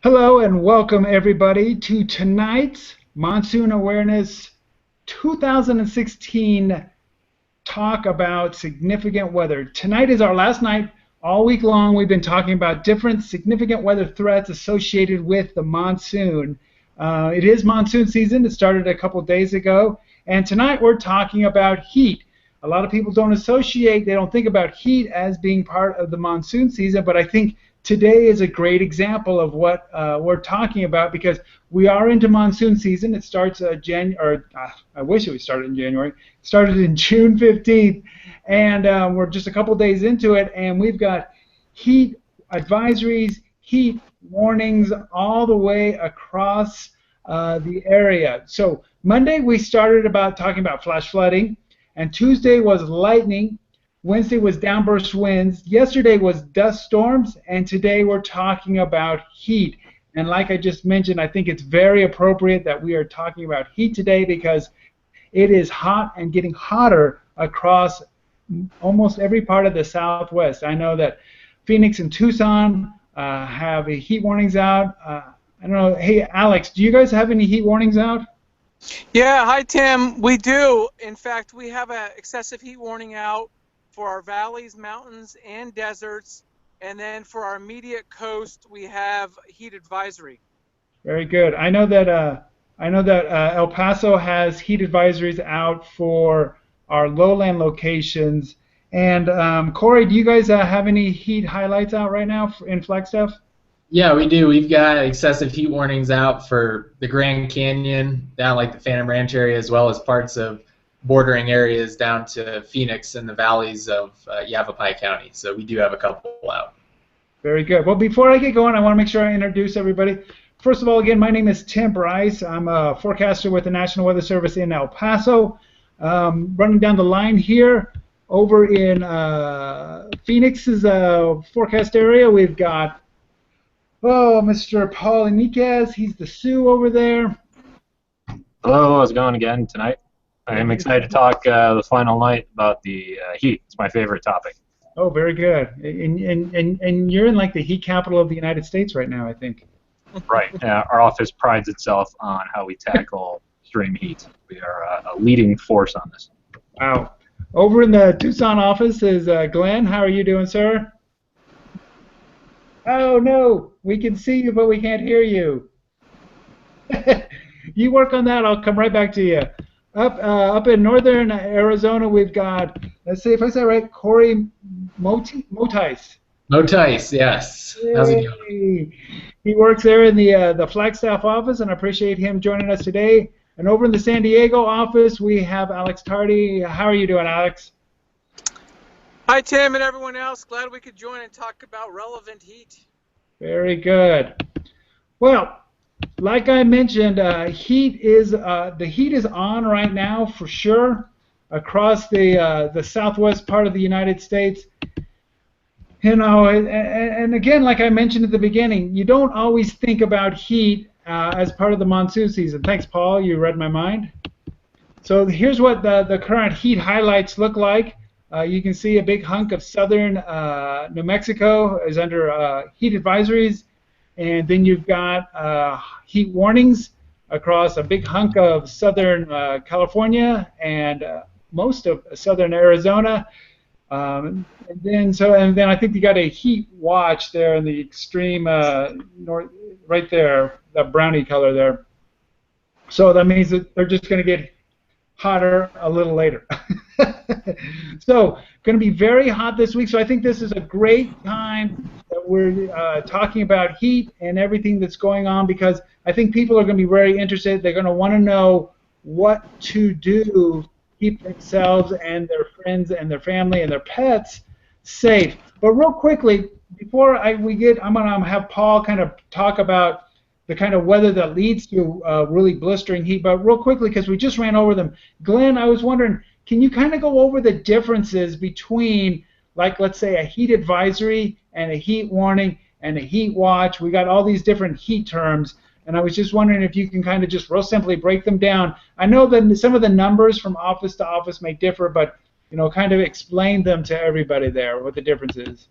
Hello and welcome everybody to tonight's Monsoon Awareness 2016 talk about significant weather. Tonight is our last night. All week long we've been talking about different significant weather threats associated with the monsoon. It is monsoon season. It started a couple days ago. And tonight we're talking about heat. A lot of people they don't think about heat as being part of the monsoon season, but I think today is a great example of what we're talking about because we are into monsoon season. It starts I wish it would start in January. It started in June 15th, and we're just a couple days into it, and we've got heat advisories, heat warnings all the way across the area. So Monday we started talking about flash flooding, and Tuesday was lightning. Wednesday was downburst winds. Yesterday was dust storms, and today we're talking about heat. And like I just mentioned, I think it's very appropriate that we are talking about heat today because it is hot and getting hotter across almost every part of the Southwest. I know that Phoenix and Tucson have heat warnings out. I don't know. Hey, Alex, do you guys have any heat warnings out? Yeah, hi Tim. We do. In fact, we have an excessive heat warning out for our valleys, mountains, and deserts. And then for our immediate coast, we have heat advisory. Very good. I know that El Paso has heat advisories out for our lowland locations. And Corey, do you guys have any heat highlights out right now in Flagstaff? Yeah, we do. We've got excessive heat warnings out for the Grand Canyon, down like the Phantom Ranch area, as well as parts of bordering areas down to Phoenix and the valleys of Yavapai County. So we do have a couple out. Very good. Well, before I get going, I want to make sure I introduce everybody. First of all, again, my name is Tim Bryce. I'm a forecaster with the National Weather Service in El Paso. Running down the line here, over in Phoenix's forecast area, we've got Mr. Paul Iniquez. He's the Sioux over there. Hello, how's it going again tonight? I am excited to talk the final night about the heat. It's my favorite topic. Oh, very good. And you're in like the heat capital of the United States right now, I think. Right. Our office prides itself on how we tackle extreme heat. We are a leading force on this. Wow. Over in the Tucson office is Glenn. How are you doing, sir? Oh, no. We can see you, but we can't hear you. You work on that. I'll come right back to you. Up in northern Arizona, we've got, let's see if I say it right, Corey Motice. Motice, yes. How's it going? He works there in the Flagstaff office, and I appreciate him joining us today. And over in the San Diego office, we have Alex Tardy. How are you doing, Alex? Hi Tim and everyone else. Glad we could join and talk about relevant heat. Very good. Well, like I mentioned, the heat is on right now for sure across the southwest part of the United States. You know, and again, like I mentioned at the beginning, you don't always think about heat as part of the monsoon season. Thanks, Paul. You read my mind. So here's what the current heat highlights look like. You can see a big hunk of southern New Mexico is under heat advisories. And then you've got heat warnings across a big hunk of southern California and most of southern Arizona. And then I think you got a heat watch there in the extreme north, right there, that brownie color there. So that means that they're just going to get hotter a little later. So going to be very hot this week. So I think this is a great time that we're talking about heat and everything that's going on because I think people are going to be very interested. They're going to want to know what to do to keep themselves and their friends and their family and their pets safe. But real quickly, before I'm going to have Paul kind of talk about the kind of weather that leads to really blistering heat. But real quickly, because we just ran over them, Glenn, I was wondering, can you kind of go over the differences between, like, let's say, a heat advisory and a heat warning and a heat watch? We got all these different heat terms, and I was just wondering if you can kind of just real simply break them down. I know that some of the numbers from office to office may differ, but, you know, kind of explain them to everybody there, what the difference is.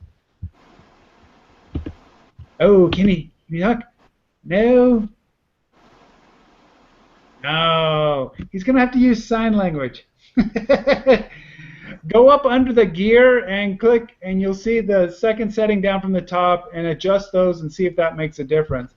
Oh, can you talk? No. No. He's going to have to use sign language. Go up under the gear and click, and you'll see the second setting down from the top, and adjust those and see if that makes a difference.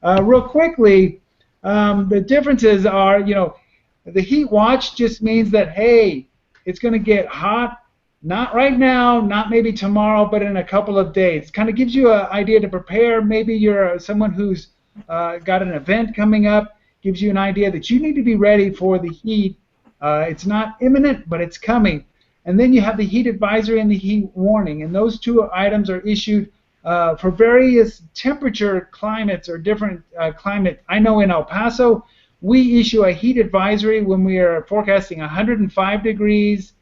Real quickly, the differences are, the heat watch just means that, hey, it's going to get hot, not right now, not maybe tomorrow, but in a couple of days. Kind of gives you an idea to prepare. Maybe you're someone who's got an event coming up, gives you an idea that you need to be ready for the heat. It's not imminent, but it's coming. And then you have the heat advisory and the heat warning, and those two items are issued for various temperature climates or different climate. I know in El Paso, we issue a heat advisory when we are forecasting 105 degrees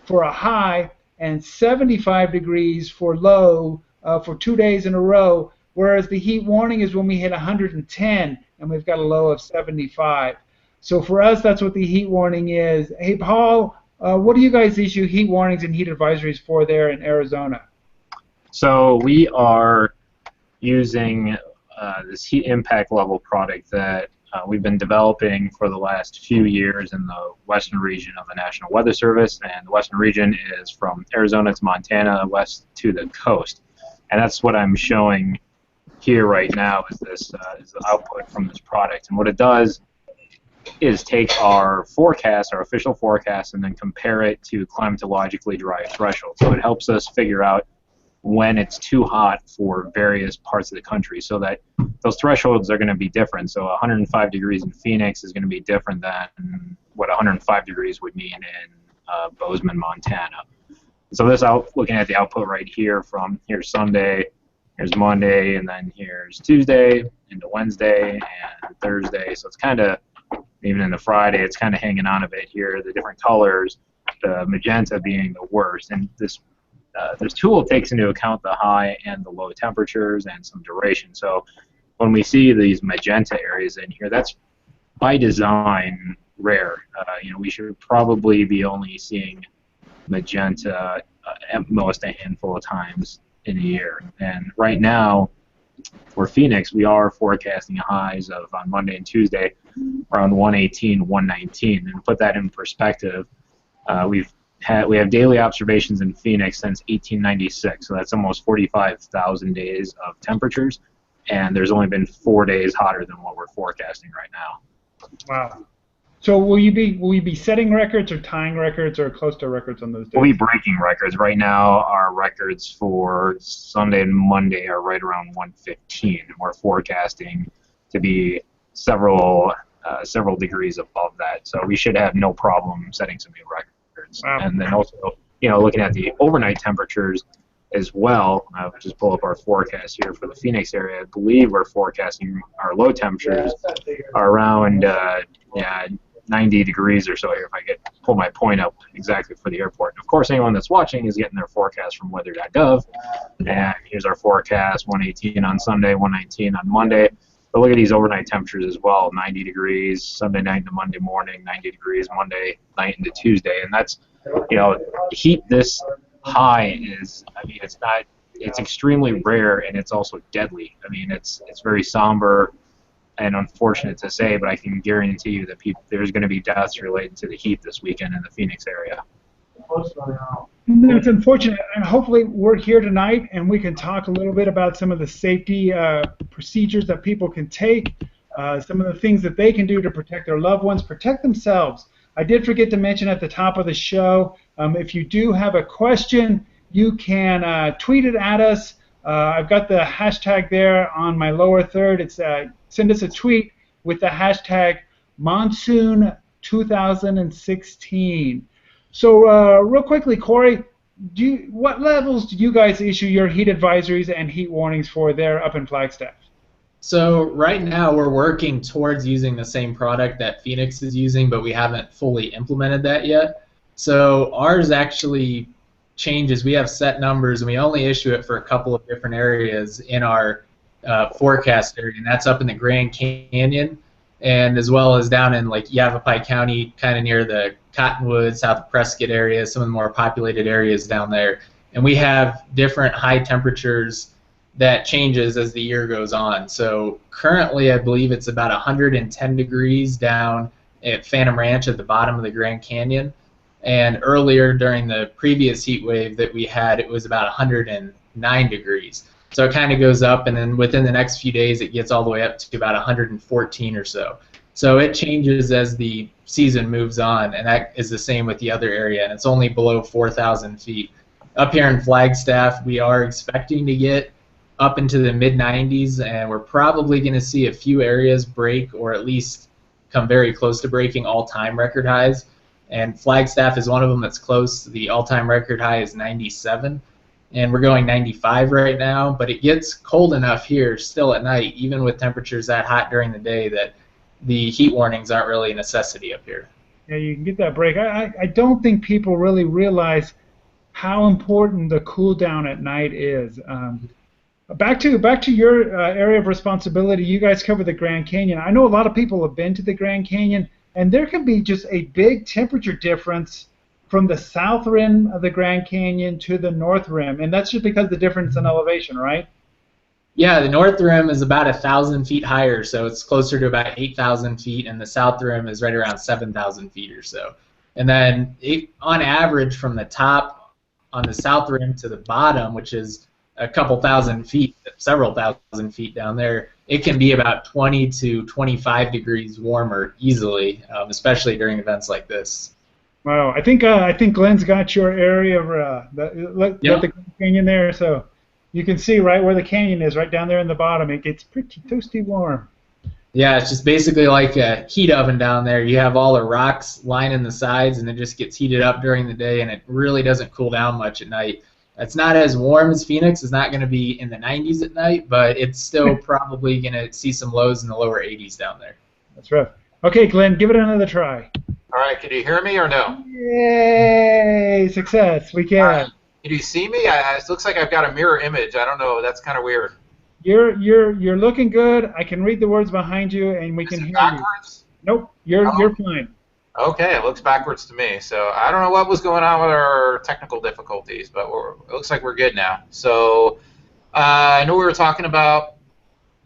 for a high and 75 degrees for low for 2 days in a row, whereas the heat warning is when we hit 110 and we've got a low of 75. So for us, that's what the heat warning is. Hey, Paul, what do you guys issue heat warnings and heat advisories for there in Arizona? So we are using this heat impact level product that we've been developing for the last few years in the western region of the National Weather Service, and the western region is from Arizona to Montana, west to the coast. And that's what I'm showing here right now is this is the output from this product. And what it does is take our forecast, our official forecast, and then compare it to climatologically derived thresholds. So it helps us figure out when it's too hot for various parts of the country, so that those thresholds are going to be different. So 105 degrees in Phoenix is going to be different than what 105 degrees would mean in Bozeman, Montana. So this looking at the output right here from here's Sunday, here's Monday, and then here's Tuesday into Wednesday and Thursday. So it's kind of, even in the Friday, it's kind of hanging on a bit here. The different colors, the magenta being the worst. And this tool takes into account the high and the low temperatures and some duration. So when we see these magenta areas in here, that's by design rare. We should probably be only seeing magenta at most a handful of times in a year. And right now, for Phoenix, we are forecasting highs of on Monday and Tuesday around 118, 119. And to put that in perspective, we have daily observations in Phoenix since 1896, so that's almost 45,000 days of temperatures, and there's only been 4 days hotter than what we're forecasting right now. Wow. So will you be setting records or tying records or close to records on those days? We'll be breaking records. Right now, our records for Sunday and Monday are right around 115, and we're forecasting to be several degrees above that. So we should have no problem setting some new records. Wow. And then also, looking at the overnight temperatures as well, I'll just pull up our forecast here for the Phoenix area. I believe we're forecasting our low temperatures are around 90 degrees or so here if I pull my point up exactly for the airport. And of course, anyone that's watching is getting their forecast from weather.gov. And here's our forecast, 118 on Sunday, 119 on Monday. But look at these overnight temperatures as well, 90 degrees Sunday night into Monday morning, 90 degrees Monday night into Tuesday. And that's, heat this high is, it's extremely rare, and it's also deadly. It's very somber and unfortunate to say, but I can guarantee you that there's going to be deaths related to the heat this weekend in the Phoenix area. It's unfortunate, and hopefully we're here tonight and we can talk a little bit about some of the safety procedures that people can take, some of the things that they can do to protect their loved ones, protect themselves. I did forget to mention at the top of the show, if you do have a question, you can tweet it at us. I've got the hashtag there on my lower third. It's send us a tweet with the hashtag Monsoon 2016. So real quickly, Corey, what levels do you guys issue your heat advisories and heat warnings for there up in Flagstaff? So right now we're working towards using the same product that Phoenix is using, but we haven't fully implemented that yet. So ours actually changes. We have set numbers, and we only issue it for a couple of different areas in our forecast area, and that's up in the Grand Canyon, and as well as down in like Yavapai County, kind of near the Cottonwood, South of Prescott area, some of the more populated areas down there. And we have different high temperatures that changes as the year goes on. So currently, I believe it's about 110 degrees down at Phantom Ranch at the bottom of the Grand Canyon. And earlier during the previous heat wave that we had, it was about 109 degrees. So it kind of goes up, and then within the next few days, it gets all the way up to about 114 or so. So it changes as the season moves on, and that is the same with the other area, and it's only below 4,000 feet. Up here in Flagstaff, we are expecting to get up into the mid-90s, and we're probably going to see a few areas break or at least come very close to breaking all-time record highs. And Flagstaff is one of them that's close. The all-time record high is 97, and we're going 95 right now, but it gets cold enough here still at night, even with temperatures that hot during the day, that the heat warnings aren't really a necessity up here. Yeah, you can get that break. I don't think people really realize how important the cool down at night is. Back to your area of responsibility. You guys cover the Grand Canyon. I know a lot of people have been to the Grand Canyon, and there can be just a big temperature difference from the south rim of the Grand Canyon to the north rim, and that's just because of the difference in elevation, right? Yeah, the north rim is about 1,000 feet higher, so it's closer to about 8,000 feet, and the south rim is right around 7,000 feet or so. And then on average from the top on the south rim to the bottom, which is a couple thousand feet, several thousand feet down there, it can be about 20 to 25 degrees warmer easily, especially during events like this. Wow, I think Glenn's got your area of the Grand Canyon there, so you can see right where the canyon is, right down there in the bottom. It gets pretty toasty warm. Yeah, it's just basically like a heat oven down there. You have all the rocks lining the sides, and it just gets heated up during the day, and it really doesn't cool down much at night. It's not as warm as Phoenix. It's not going to be in the 90s at night, but it's still probably going to see some lows in the lower 80s down there. That's rough. Okay, Glenn, give it another try. All right, can you hear me or no? Yay! Success. We can. Can you see me? It looks like I've got a mirror image. I don't know. That's kind of weird. You're looking good. I can read the words behind you, and we can hear backwards? You. Nope. You're fine. Okay, it looks backwards to me. So I don't know what was going on with our technical difficulties, but it looks like we're good now. So I know we were talking about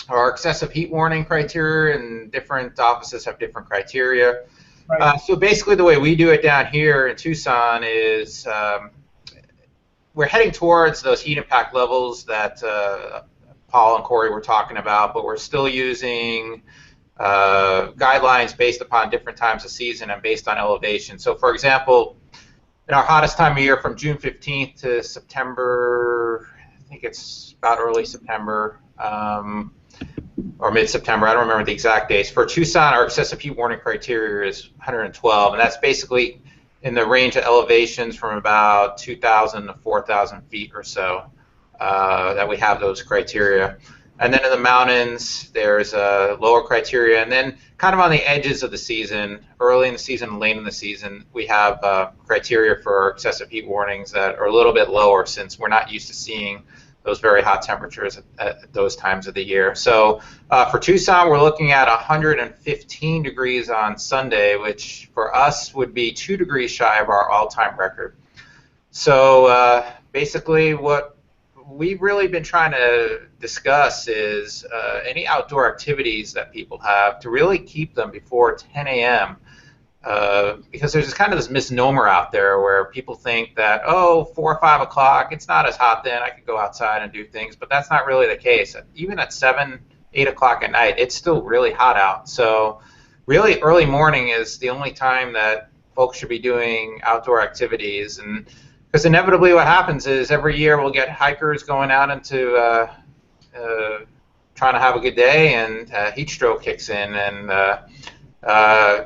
our excessive heat warning criteria, and different offices have different criteria. Right. So basically the way we do it down here in Tucson is we're heading towards those heat impact levels that Paul and Corey were talking about, but we're still using guidelines based upon different times of season and based on elevation. So for example, in our hottest time of year from June 15th to September, I think it's about early September, or mid-September, I don't remember the exact dates. For Tucson, our excessive heat warning criteria is 112, and that's basically in the range of elevations from about 2,000 to 4,000 feet or so that we have those criteria. And then in the mountains, there's a lower criteria, and then kind of on the edges of the season, early in the season and late in the season, we have criteria for excessive heat warnings that are a little bit lower since we're not used to seeing those very hot temperatures at those times of the year. So for Tucson, we're looking at 115 degrees on Sunday, which for us would be 2 degrees shy of our all-time record. So basically what we've really been trying to discuss is any outdoor activities that people have to really keep them before 10 a.m. Because there's kind of this misnomer out there where people think that, oh, 4 or 5 o'clock, it's not as hot then, I could go outside and do things, but that's not really the case. Even at 7, 8 o'clock at night, it's still really hot out. So really early morning is the only time that folks should be doing outdoor activities, and because inevitably what happens is every year we'll get hikers going out into trying to have a good day, and heat stroke kicks in, and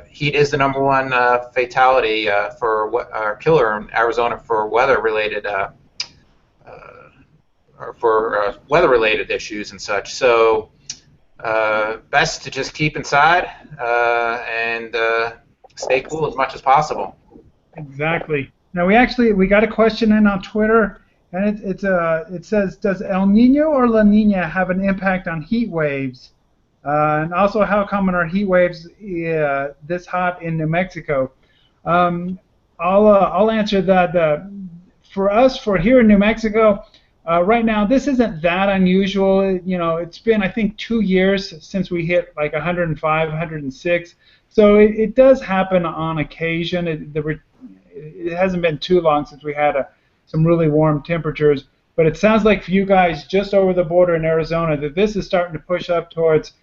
heat is the #1 fatality or killer in Arizona for weather-related weather-related issues and such. So best to just keep inside and stay cool as much as possible. Exactly. Now we got a question in on Twitter, and it says, does El Nino or La Nina have an impact on heat waves? And also, how common are heat waves this hot in New Mexico? I'll answer that. For us, for here in New Mexico, Right now, this isn't that unusual. You know, it's been, I think, 2 years since we hit like 105, 106. So it does happen on occasion. It hasn't been too long since we had some really warm temperatures. But it sounds like for you guys just over the border in Arizona that this is starting to push up towards,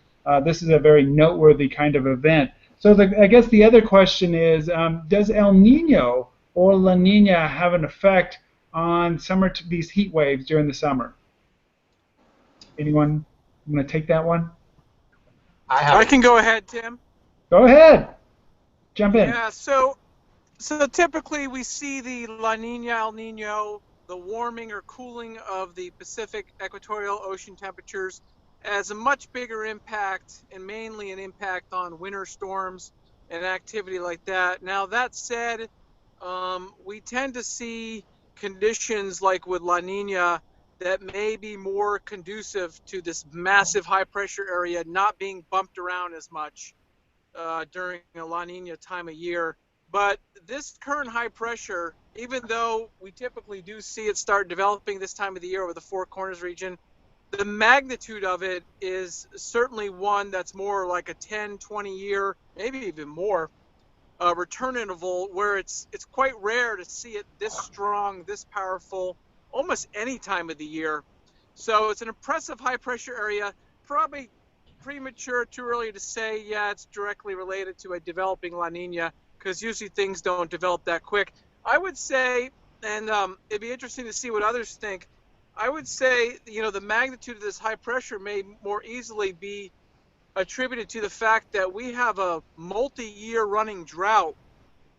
this is a very noteworthy kind of event. So I guess the other question is, does El Nino or La Nina have an effect on these heat waves during the summer? Anyone want to take that one? I can go ahead, Tim. Go ahead. Jump in. Yeah, so typically we see the La Nina, El Nino, the warming or cooling of the Pacific equatorial ocean temperatures as a much bigger impact, and mainly an impact on winter storms and activity like that. Now, that said, we tend to see conditions like with La Nina that may be more conducive to this massive high pressure area not being bumped around as much during a La Nina time of year. But this current high pressure, even though we typically do see it start developing this time of the year over the Four Corners region, the magnitude of it is certainly one that's more like a 10, 20 year, maybe even more, return interval, where it's quite rare to see it this strong, this powerful, almost any time of the year. So it's an impressive high pressure area. Probably premature, too early to say, yeah, it's directly related to a developing La Nina, because usually things don't develop that quick. I would say, and it'd be interesting to see what others think, I would say, you know, the magnitude of this high pressure may more easily be attributed to the fact that we have a multi-year running drought.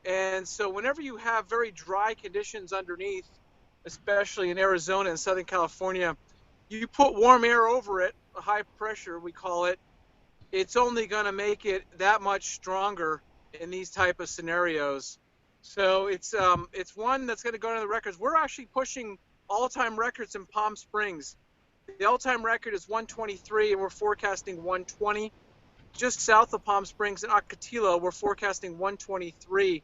And so whenever you have very dry conditions underneath, especially in Arizona and Southern California, you put warm air over it, a high pressure we call it, it's only going to make it that much stronger in these type of scenarios. So it's one that's going to go into the records. We're actually pushing all-time records in Palm Springs. The all-time record is 123, and we're forecasting 120. Just south of Palm Springs in Ocotillo, we're forecasting 123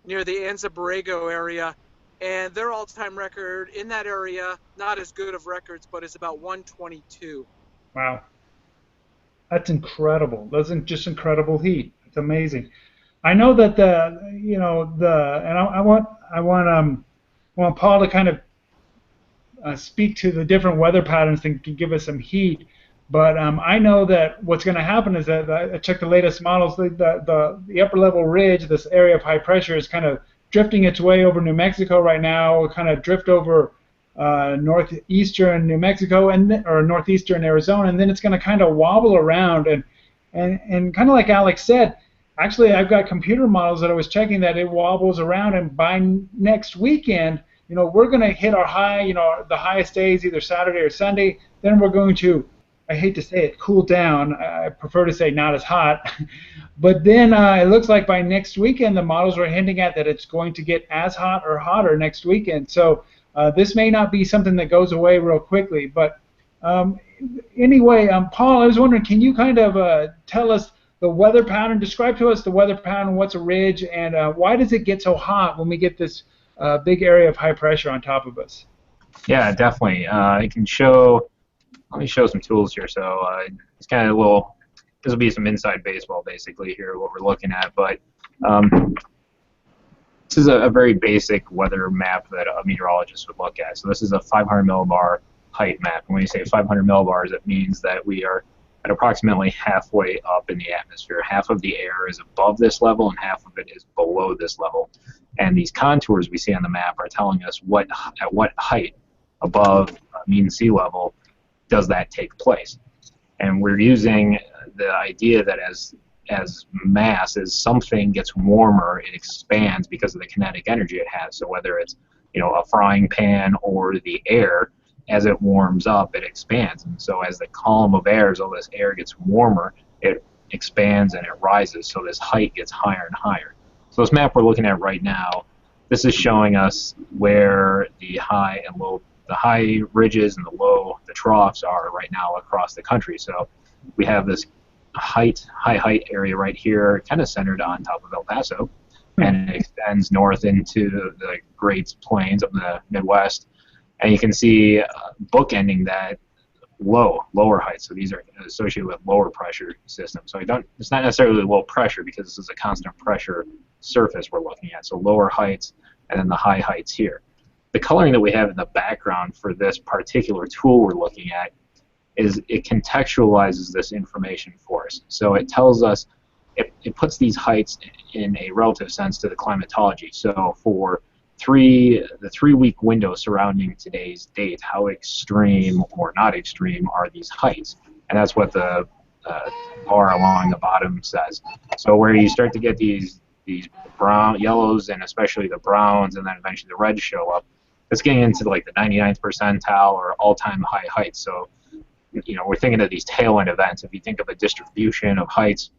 near the Anza Borrego area. And their all-time record in that area, not as good of records, but is about 122. Wow. That's incredible. That's just incredible heat. It's amazing. I know that and I want Paul to kind of speak to the different weather patterns that can give us some heat. But I know that what's going to happen is that I checked the latest models. The upper level ridge, this area of high pressure, is kind of drifting its way over New Mexico right now. It'll kind of drift over northeastern New Mexico or northeastern Arizona, and then it's going to kind of wobble around and kind of like Alex said. Actually, I've got computer models that I was checking that it wobbles around, and by next weekend, you know, we're going to hit our high, you know, the highest days either Saturday or Sunday. Then we're going to, I hate to say it, cool down. I prefer to say not as hot. But then it looks like by next weekend, the models are hinting at that it's going to get as hot or hotter next weekend. So this may not be something that goes away real quickly. But anyway, Paul, I was wondering, can you kind of tell us the weather pattern, describe to us the weather pattern, what's a ridge, and why does it get so hot when we get this big area of high pressure on top of us? Yeah, definitely. I can show, let me show some tools here. So it's kind of a little, this will be some inside baseball basically here, what we're looking at. But this is a very basic weather map that a meteorologist would look at. So this is a 500 millibar height map. And when you say 500 millibars, it means that we are at approximately halfway up in the atmosphere. Half of the air is above this level and half of it is below this level. And these contours we see on the map are telling us at what height above mean sea level does that take place. And we're using the idea that as mass, as something gets warmer, it expands because of the kinetic energy it has. So whether it's, you know, a frying pan or the air, as it warms up, it expands. And so as the column of air, as all this air gets warmer, it expands and it rises. So this height gets higher and higher. So this map we're looking at right now, this is showing us where the high and low, the high ridges and the troughs are right now across the country. So we have this high height area right here, kind of centered on top of El Paso, and it extends north into the Great Plains up in the Midwest. And you can see bookending that lower heights. So these are associated with lower pressure systems. So it's not necessarily low pressure because this is a constant pressure surface we're looking at. So lower heights and then the high heights here. The coloring that we have in the background for this particular tool we're looking at is it contextualizes this information for us. So it tells us, it puts these heights in a relative sense to the climatology. So for the 3-week window surrounding today's date, how extreme or not extreme are these heights? And that's what the bar along the bottom says. So where you start to get these brown, yellows, and especially the browns, and then eventually the reds show up, it's getting into like the 99th percentile or all-time high heights. So, you know, we're thinking of these tail end events. If you think of a distribution of heights,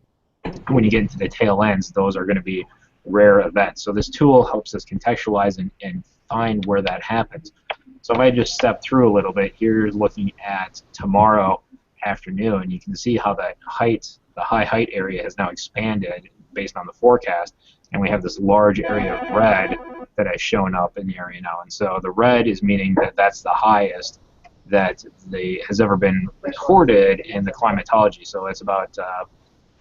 when you get into the tail ends, those are going to be rare events. So this tool helps us contextualize and find where that happens. So if I just step through a little bit, here's looking at tomorrow afternoon, you can see how that height, the high height area has now expanded based on the forecast, and we have this large area of red that has shown up in the area now. And so the red is meaning that that's the highest that has ever been recorded in the climatology. So it's about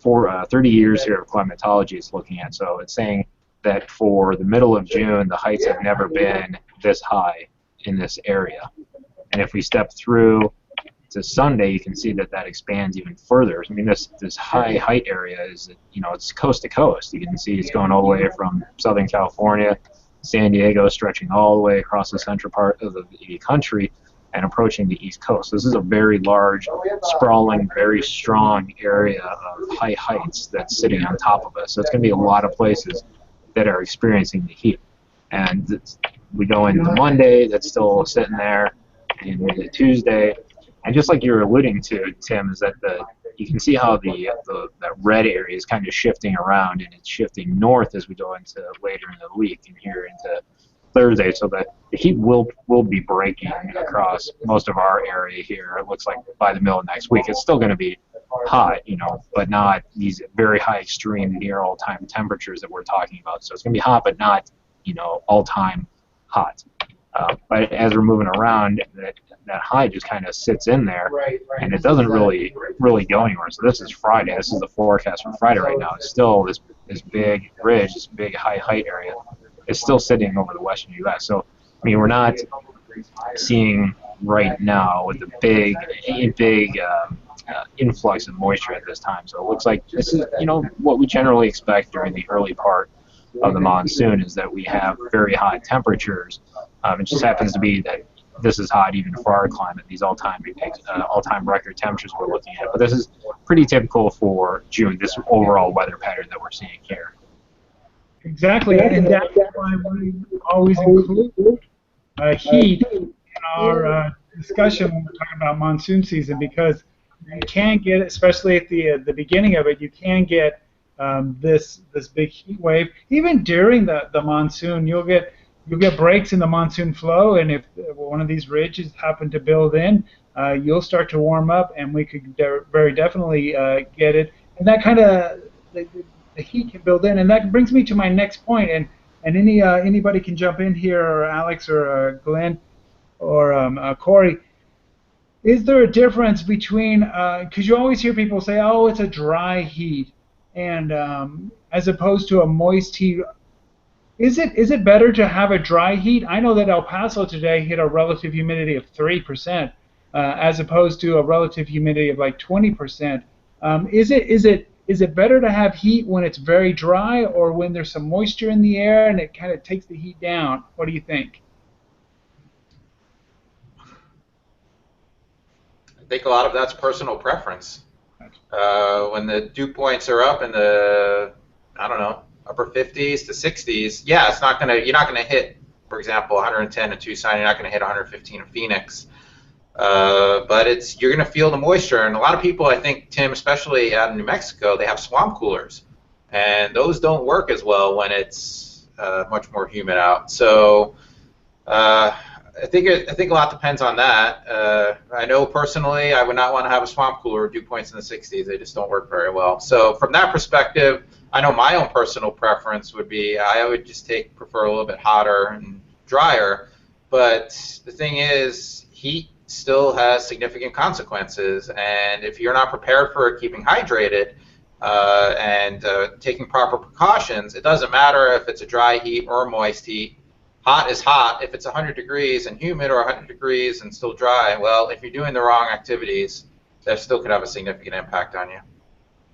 30 years here of climatology it's looking at. So it's saying that for the middle of June, the heights have never been this high in this area. And if we step through to Sunday, you can see that expands even further. I mean, this high height area is, you know, it's coast to coast. You can see it's going all the way from Southern California, San Diego, stretching all the way across the central part of the country and approaching the East Coast. This is a very large, sprawling, very strong area of high heights that's sitting on top of us. So it's going to be a lot of places that are experiencing the heat. And we go into Monday, that's still sitting there, and Tuesday. And just like you were alluding to, Tim, is that you can see how that red area is kind of shifting around, and it's shifting north as we go into later in the week and here into Thursday, so that the heat will be breaking across most of our area here. It looks like by the middle of next week, it's still going to be hot, you know, but not these very high extreme near all-time temperatures that we're talking about. So it's going to be hot, but not, you know, all-time hot. But as we're moving around, that high just kind of sits in there, and it doesn't really go anywhere. So this is Friday. This is the forecast for Friday right now. It's still this big ridge, this big high height area is still sitting over the western U.S. So, I mean, we're not seeing right now with the big influx of moisture at this time. So it looks like this is, you know, what we generally expect during the early part of the monsoon, is that we have very high temperatures. It just happens to be that this is hot even for our climate, these all-time record temperatures we're looking at. But this is pretty typical for June, this overall weather pattern that we're seeing here. Exactly, and that's why we always include heat in our discussion when we're talking about monsoon season, because you can get, especially at the beginning of it, you can get this big heat wave. Even during the monsoon, you'll get breaks in the monsoon flow, and if one of these ridges happen to build in, you'll start to warm up, and we could very definitely get it. And that kind of the heat can build in, and that brings me to my next point. And anybody can jump in here, or Alex, or Glenn, or Corey. Is there a difference between, because you always hear people say, oh, it's a dry heat, and as opposed to a moist heat. Is it better to have a dry heat? I know that El Paso today hit a relative humidity of 3%, as opposed to a relative humidity of like 20%. Is it better to have heat when it's very dry, or when there's some moisture in the air and it kind of takes the heat down? What do you think? I think a lot of that's personal preference. When the dew points are up in the, I don't know, upper 50s to 60s, yeah, you're not gonna hit, for example, 110 in Tucson. You're not gonna hit 115 in Phoenix. But you're going to feel the moisture, and a lot of people, I think, Tim, especially out in New Mexico, they have swamp coolers, and those don't work as well when it's much more humid out. So I think a lot depends on that. I know personally, I would not want to have a swamp cooler with dew points in the 60s. They just don't work very well. So from that perspective, I know my own personal preference would be I would just prefer a little bit hotter and drier. But the thing is, heat still has significant consequences, and if you're not prepared for it, keeping hydrated, and taking proper precautions, it doesn't matter if it's a dry heat or a moist heat. Hot is hot. If it's 100 degrees and humid or 100 degrees and still dry, well, if you're doing the wrong activities, that still could have a significant impact on you.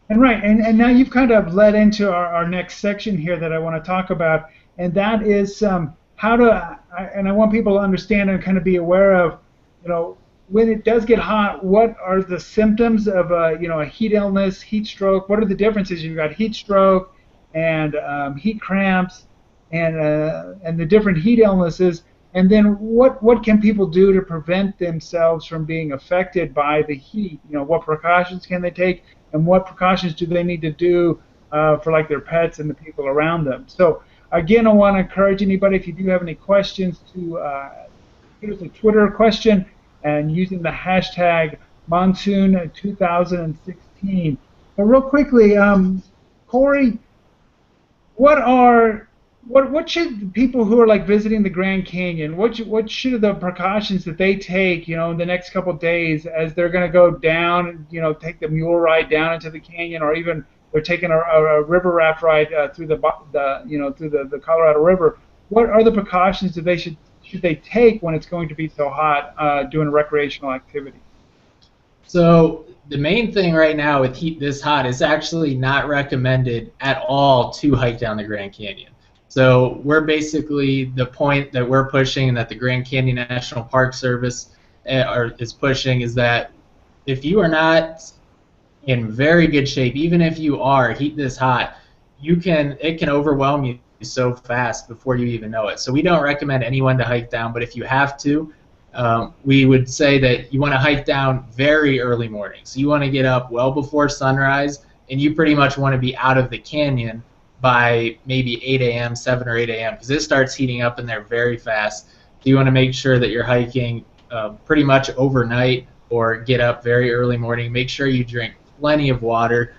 And right, and now you've kind of led into our next section here that I want to talk about, and that is how to, and I want people to understand and kind of be aware of, when it does get hot, what are the symptoms of a heat illness, heat stroke? What are the differences? You've got heat stroke and heat cramps and the different heat illnesses, and then what can people do to prevent themselves from being affected by the heat? What precautions can they take, and what precautions do they need to do for like their pets and the people around them? So again, I want to encourage anybody, if you do have any questions, to give us a Twitter question and using the hashtag Monsoon 2016. But real quickly, Corey, what should people who are like visiting the Grand Canyon, what should the precautions that they take, in the next couple of days as they're going to go down, take the mule ride down into the canyon, or even they're taking a river raft ride through the Colorado River? What are the precautions that they should they take when it's going to be so hot doing recreational activity? So the main thing right now with heat this hot is actually not recommended at all to hike down the Grand Canyon. So we're basically, the point that we're pushing and that the Grand Canyon National Park Service is pushing is that if you are not in very good shape, even if you are heat this hot, it can overwhelm you so fast before you even know it. So we don't recommend anyone to hike down, but if you have to, we would say that you want to hike down very early morning. So you want to get up well before sunrise, and you pretty much want to be out of the canyon by maybe 8 a.m., 7 or 8 a.m., because it starts heating up in there very fast. So you want to make sure that you're hiking pretty much overnight or get up very early morning. Make sure you drink plenty of water.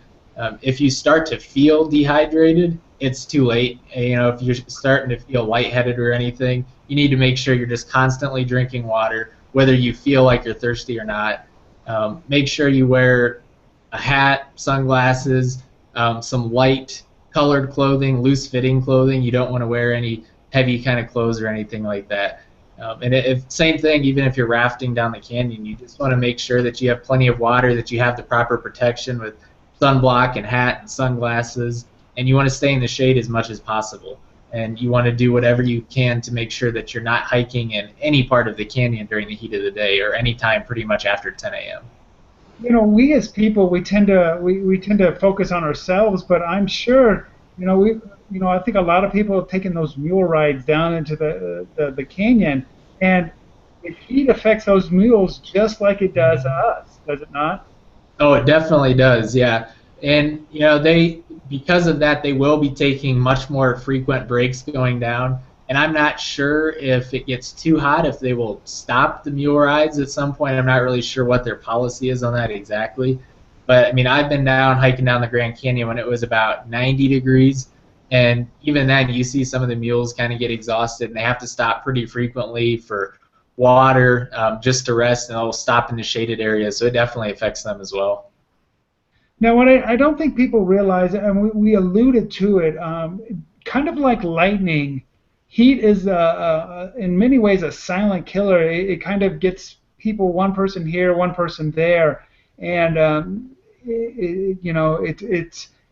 If you start to feel dehydrated, it's too late. If you're starting to feel lightheaded or anything, you need to make sure you're just constantly drinking water, whether you feel like you're thirsty or not. Make sure you wear a hat, sunglasses, some light colored clothing, loose-fitting clothing. You don't want to wear any heavy kind of clothes or anything like that. Same thing, even if you're rafting down the canyon, you just want to make sure that you have plenty of water, that you have the proper protection with sunblock and hat and sunglasses, and you want to stay in the shade as much as possible. And you want to do whatever you can to make sure that you're not hiking in any part of the canyon during the heat of the day or any time pretty much after 10 a.m. We as people, we tend to focus on ourselves, but I'm sure, I think a lot of people have taken those mule rides down into the canyon, and the heat affects those mules just like it does us, does it not? Oh, it definitely does, yeah. And because of that, they will be taking much more frequent breaks going down. And I'm not sure if it gets too hot, if they will stop the mule rides at some point. I'm not really sure what their policy is on that exactly. But I mean, I've been hiking down the Grand Canyon when it was about 90 degrees. And even then, you see some of the mules kind of get exhausted, and they have to stop pretty frequently for water, just to rest, and they'll stop in the shaded areas. So it definitely affects them as well. Now, what I don't think people realize, and we alluded to it, kind of like lightning, heat is in many ways a silent killer. It kind of gets people, one person here, one person there, and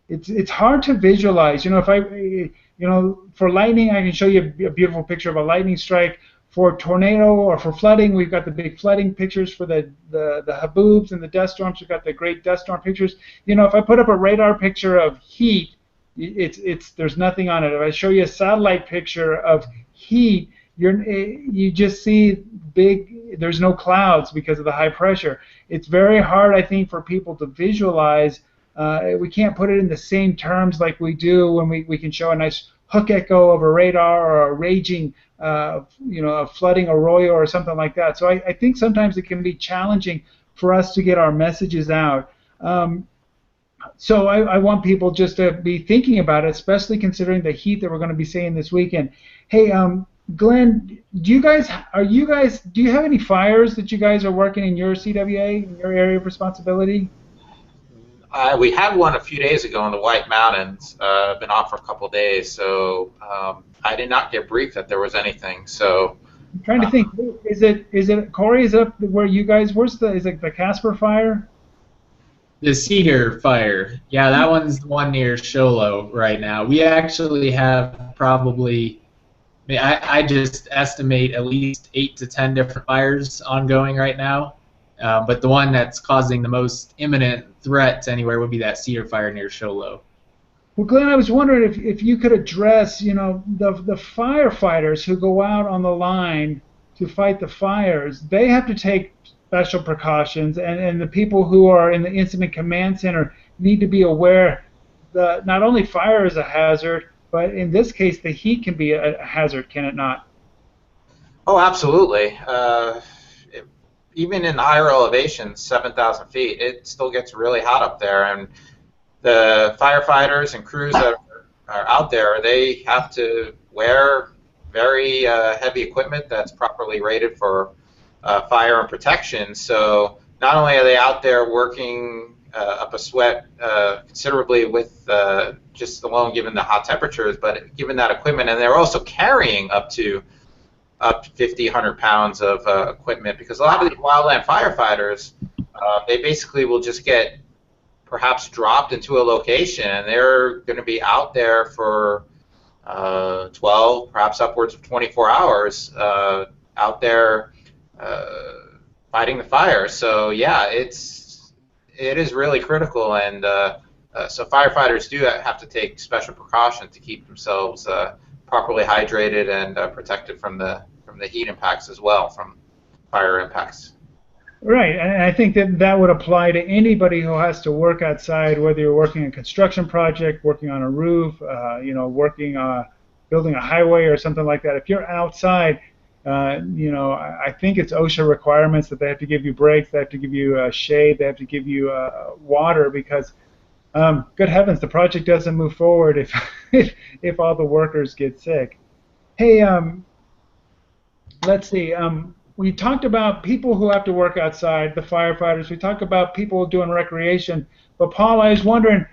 it's hard to visualize. For lightning, I can show you a beautiful picture of a lightning strike. For tornado or for flooding, we've got the big flooding pictures. For the haboobs and the dust storms, we've got the great dust storm pictures. If I put up a radar picture of heat, there's nothing on it. If I show you a satellite picture of heat, you just see there's no clouds because of the high pressure. It's very hard, I think, for people to visualize. We can't put it in the same terms like we do when we can show a nice hook echo of a radar or a raging, a flooding arroyo or something like that. So I think sometimes it can be challenging for us to get our messages out. So I want people just to be thinking about it, especially considering the heat that we're going to be seeing this weekend. Hey, Glenn, do you have any fires that you guys are working in your CWA, in your area of responsibility? We had one a few days ago in the White Mountains. Been off for a couple of days, so I did not get briefed that there was anything. So I'm trying to uh, think. Is it Corey? Is it up where you guys? Is it the Casper fire? The Cedar Fire. Yeah, that one's the one near Sholo right now. We actually have probably, I just estimate at least 8 to 10 different fires ongoing right now. But the one that's causing the most imminent threat to anywhere would be that Cedar Fire near Sholo. Well, Glenn, I was wondering if you could address, the firefighters who go out on the line to fight the fires. They have to take special precautions, and the people who are in the incident command center need to be aware that not only fire is a hazard, but in this case, the heat can be a hazard, can it not? oh, absolutely. Even in higher elevations, 7,000 feet, it still gets really hot up there, and the firefighters and crews that are out there, they have to wear very heavy equipment that's properly rated for fire and protection. So not only are they out there working up a sweat considerably with just alone given the hot temperatures, but given that equipment, and they're also carrying up to 50, 100 pounds of equipment, because a lot of the wildland firefighters, they basically will just get perhaps dropped into a location, and they're going to be out there for 12, perhaps upwards of 24 hours out there fighting the fire. So yeah, it is really critical, and so firefighters do have to take special precaution to keep themselves properly hydrated and protected from the heat impacts as well, from fire impacts. Right, and I think that would apply to anybody who has to work outside, whether you're working on a construction project, working on a roof, working building a highway or something like that. If you're outside, I think it's OSHA requirements that they have to give you breaks, they have to give you shade, they have to give you water, because good heavens, the project doesn't move forward if all the workers get sick. Hey, let's see. We talked about people who have to work outside, the firefighters. We talked about people doing recreation. But Paul, I was wondering,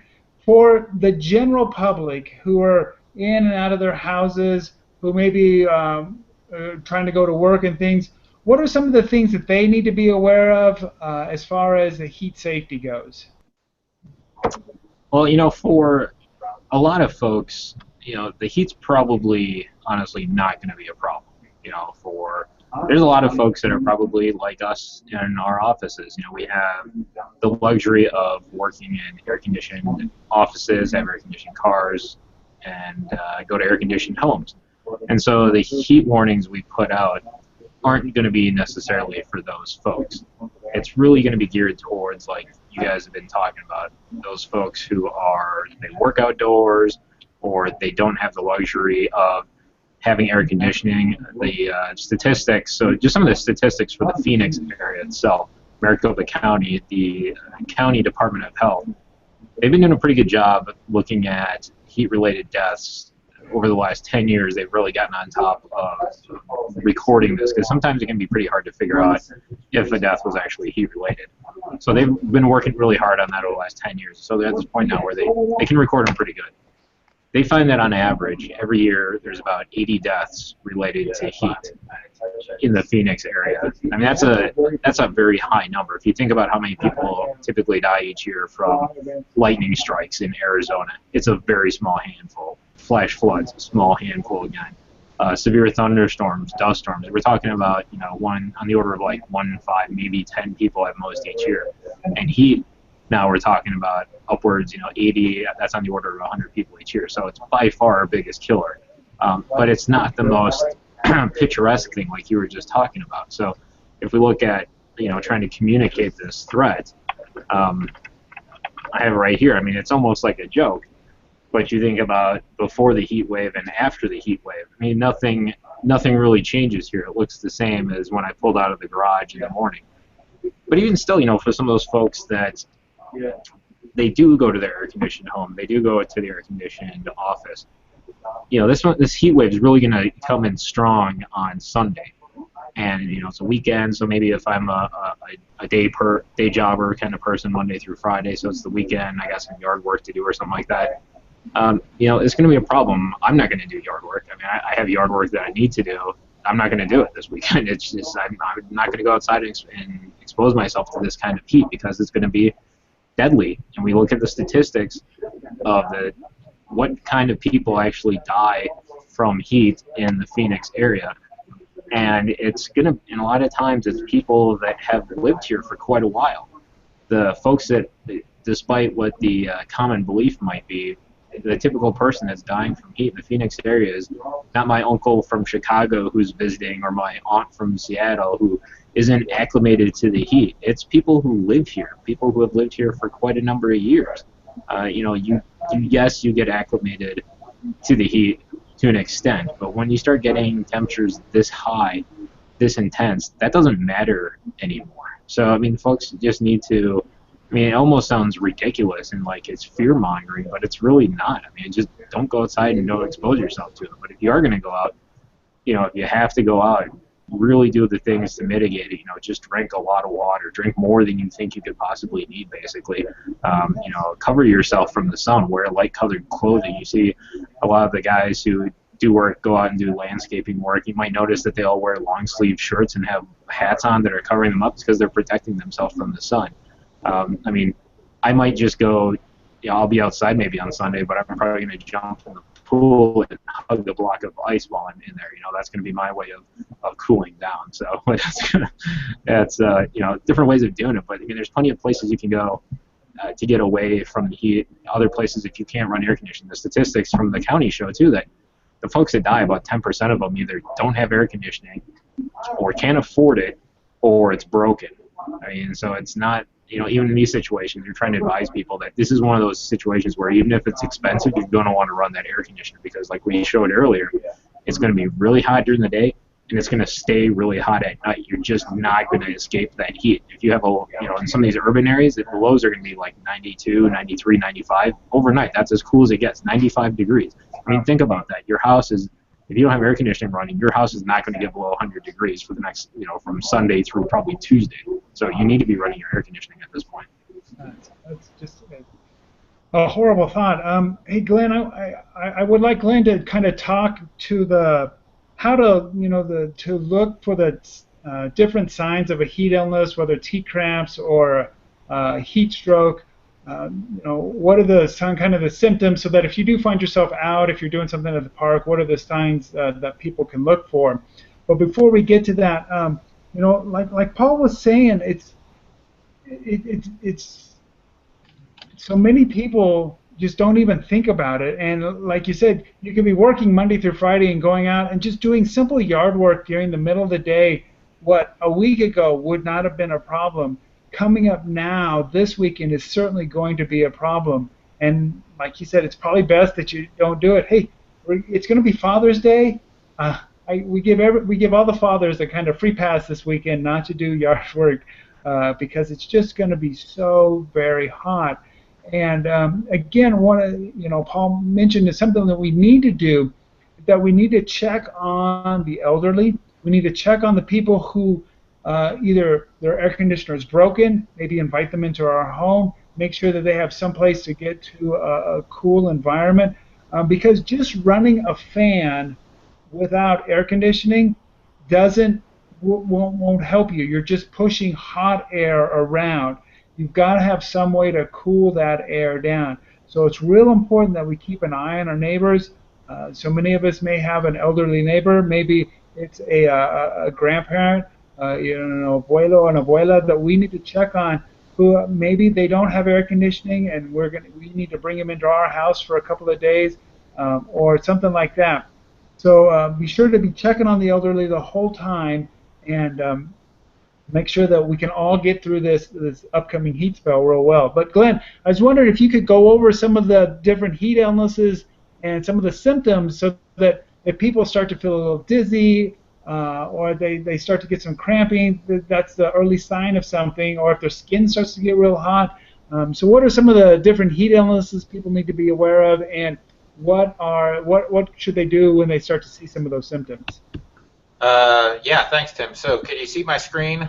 for the general public who are in and out of their houses, who may be trying to go to work and things, what are some of the things that they need to be aware of as far as the heat safety goes? Well, for a lot of folks, the heat's probably honestly not going to be a problem. There's a lot of folks that are probably like us in our offices. We have the luxury of working in air-conditioned offices, have air-conditioned cars, and go to air-conditioned homes. And so the heat warnings we put out aren't going to be necessarily for those folks. It's really going to be geared towards, like you guys have been talking about, those folks who they work outdoors, or they don't have the luxury of having air conditioning. The statistics, so just some of the statistics for the Phoenix area itself, Maricopa County, the County Department of Health, they've been doing a pretty good job looking at heat-related deaths over the last 10 years. They've really gotten on top of recording this, because sometimes it can be pretty hard to figure out if a death was actually heat-related. So they've been working really hard on that over the last 10 years. So they're at this point now where they can record them pretty good. They find that on average, every year, there's about 80 deaths related to heat in the Phoenix area. I mean, that's a very high number. If you think about how many people typically die each year from lightning strikes in Arizona, it's a very small handful. Flash floods, a small handful again. Severe thunderstorms, dust storms. We're talking about, one on the order of like 1 in 5, maybe 10 people at most each year. And heat, now we're talking about upwards, 80, that's on the order of 100 people each year. So it's by far our biggest killer. But it's not the most picturesque thing like you were just talking about. So if we look at, trying to communicate this threat, I have it right here. I mean, it's almost like a joke. But you think about before the heat wave and after the heat wave. I mean, nothing really changes here. It looks the same as when I pulled out of the garage in the morning. But even still, for some of those folks that they do go to their air-conditioned home, they do go to the air-conditioned office, this heat wave is really going to come in strong on Sunday. And it's a weekend, so maybe if I'm a day jobber kind of person, Monday through Friday, so it's the weekend, I got some yard work to do or something like that. It's going to be a problem. I'm not going to do yard work. I mean, I have yard work that I need to do. I'm not going to do it this weekend. It's just I'm not going to go outside and expose myself to this kind of heat because it's going to be deadly. And we look at the statistics of what kind of people actually die from heat in the Phoenix area. And it's going to, and a lot of times, it's people that have lived here for quite a while. The folks that, despite what the common belief might be, the typical person that's dying from heat in the Phoenix area is not my uncle from Chicago who's visiting or my aunt from Seattle who isn't acclimated to the heat. It's people who live here, people who have lived here for quite a number of years. Yes, you get acclimated to the heat to an extent, but when you start getting temperatures this high, this intense, that doesn't matter anymore. So, I mean, folks just need to, I mean, it almost sounds ridiculous and like it's fear-mongering, but it's really not. I mean, just don't go outside and don't expose yourself to it. But if you are going to go out, if you have to go out, really do the things to mitigate it. Just drink a lot of water, drink more than you think you could possibly need, basically. Cover yourself from the sun, wear light-colored clothing. You see a lot of the guys who go out and do landscaping work. You might notice that they all wear long-sleeve shirts and have hats on that are covering them up because they're protecting themselves from the sun. I mean, I might just go, I'll be outside maybe on Sunday, but I'm probably going to jump in the pool and hug the block of ice while I'm in there. That's going to be my way of cooling down. So that's different ways of doing it. But I mean, there's plenty of places you can go to get away from the heat. Other places, if you can't run air conditioning, the statistics from the county show too that the folks that die, about 10% of them either don't have air conditioning or can't afford it or it's broken. I mean, so it's not, even in these situations, you're trying to advise people that this is one of those situations where even if it's expensive, you're going to want to run that air conditioner because, like we showed earlier, it's going to be really hot during the day and it's going to stay really hot at night. You're just not going to escape that heat. If you have in some of these urban areas, the lows are going to be like 92, 93, 95 overnight. That's as cool as it gets, 95 degrees. I mean, think about that. Your house is, if you don't have air conditioning running, your house is not going to get below 100 degrees for the next, from Sunday through probably Tuesday. So you need to be running your air conditioning at this point. That's just a horrible thought. Hey, Glenn, I would like Glenn to kind of talk to how to, to look for the different signs of a heat illness, whether it's heat cramps or heat stroke. What are the symptoms, so that if you do find yourself out, if you're doing something at the park, what are the signs that people can look for? But before we get to that, like Paul was saying, it's so many people just don't even think about it. And like you said, you could be working Monday through Friday and going out and just doing simple yard work during the middle of the day. What a week ago would not have been a problem, coming up now, this weekend, is certainly going to be a problem. And like you said, it's probably best that you don't do it. Hey, it's going to be Father's Day. We give all the fathers a kind of free pass this weekend not to do yard work because it's just going to be so very hot. And again, Paul mentioned is something that we need to do, that we need to check on the elderly. We need to check on the people who either their air conditioner is broken, maybe invite them into our home, make sure that they have some place to get to a cool environment, because just running a fan without air conditioning won't help you. You're just pushing hot air around. You've got to have some way to cool that air down. So it's real important that we keep an eye on our neighbors. So many of us may have an elderly neighbor. Maybe it's a grandparent, an abuelo and abuela that we need to check on, who maybe they don't have air conditioning, and we need to bring them into our house for a couple of days, or something like that. So be sure to be checking on the elderly the whole time, and make sure that we can all get through this upcoming heat spell real well. But Glenn, I was wondering if you could go over some of the different heat illnesses and some of the symptoms, so that if people start to feel a little dizzy, or they start to get some cramping, that's the early sign of something, or if their skin starts to get real hot. So what are some of the different heat illnesses people need to be aware of, and what should they do when they start to see some of those symptoms? Yeah, thanks, Tim. So can you see my screen?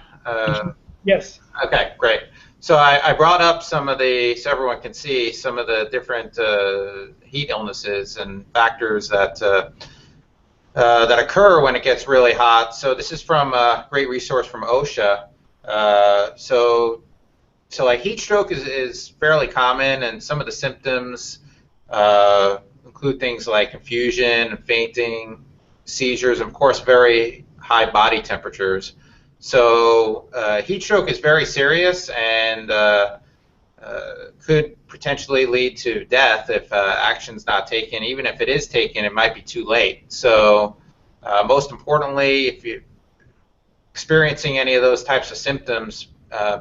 Yes. Okay, great. So I brought up some of the, so everyone can see some of the different heat illnesses and factors that that occur when it gets really hot. So this is from a great resource from OSHA. So like heat stroke is fairly common, and some of the symptoms include things like confusion, fainting, seizures, and of course very high body temperatures. So heat stroke is very serious and could potentially lead to death if action's not taken. Even if it is taken, it might be too late. So most importantly, if you're experiencing any of those types of symptoms,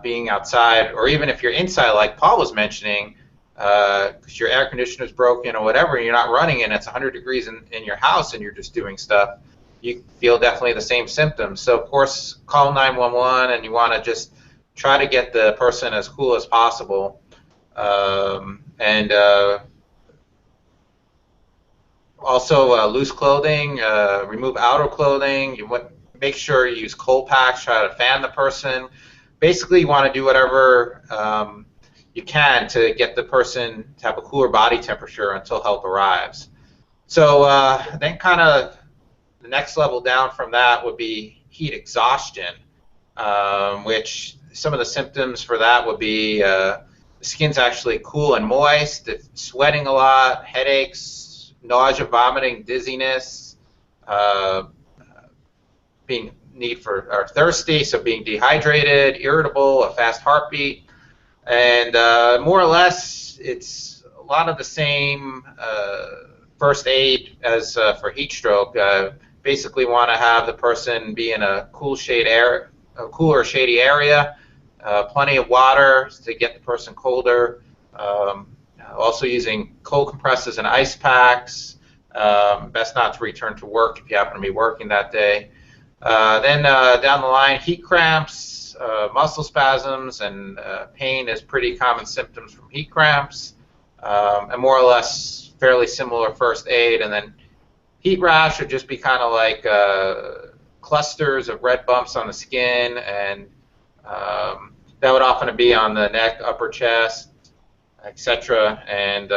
being outside, or even if you're inside, like Paul was mentioning, because your air conditioner's broken or whatever, and you're not running and it's 100 degrees in your house and you're just doing stuff, you feel definitely the same symptoms. So of course, call 911, and you want to just try to get the person as cool as possible. And also loose clothing, remove outer clothing. You want make sure you use cold packs, try to fan the person. Basically, you want to do whatever you can to get the person to have a cooler body temperature until help arrives. So then kind of the next level down from that would be heat exhaustion, which some of the symptoms for that would be the skin's actually cool and moist, sweating a lot, headaches, nausea, vomiting, dizziness, being thirsty, so being dehydrated, irritable, a fast heartbeat, and more or less it's a lot of the same first aid as for heat stroke. Basically want to have the person be in a cool cooler, shady area, plenty of water to get the person colder, also using cold compresses and ice packs. Best not to return to work if you happen to be working that day. Then down the line, heat cramps, muscle spasms, and pain is pretty common symptoms from heat cramps, and more or less fairly similar first aid. And then heat rash would just be kind of like clusters of red bumps on the skin, and that would often be on the neck, upper chest, etc. And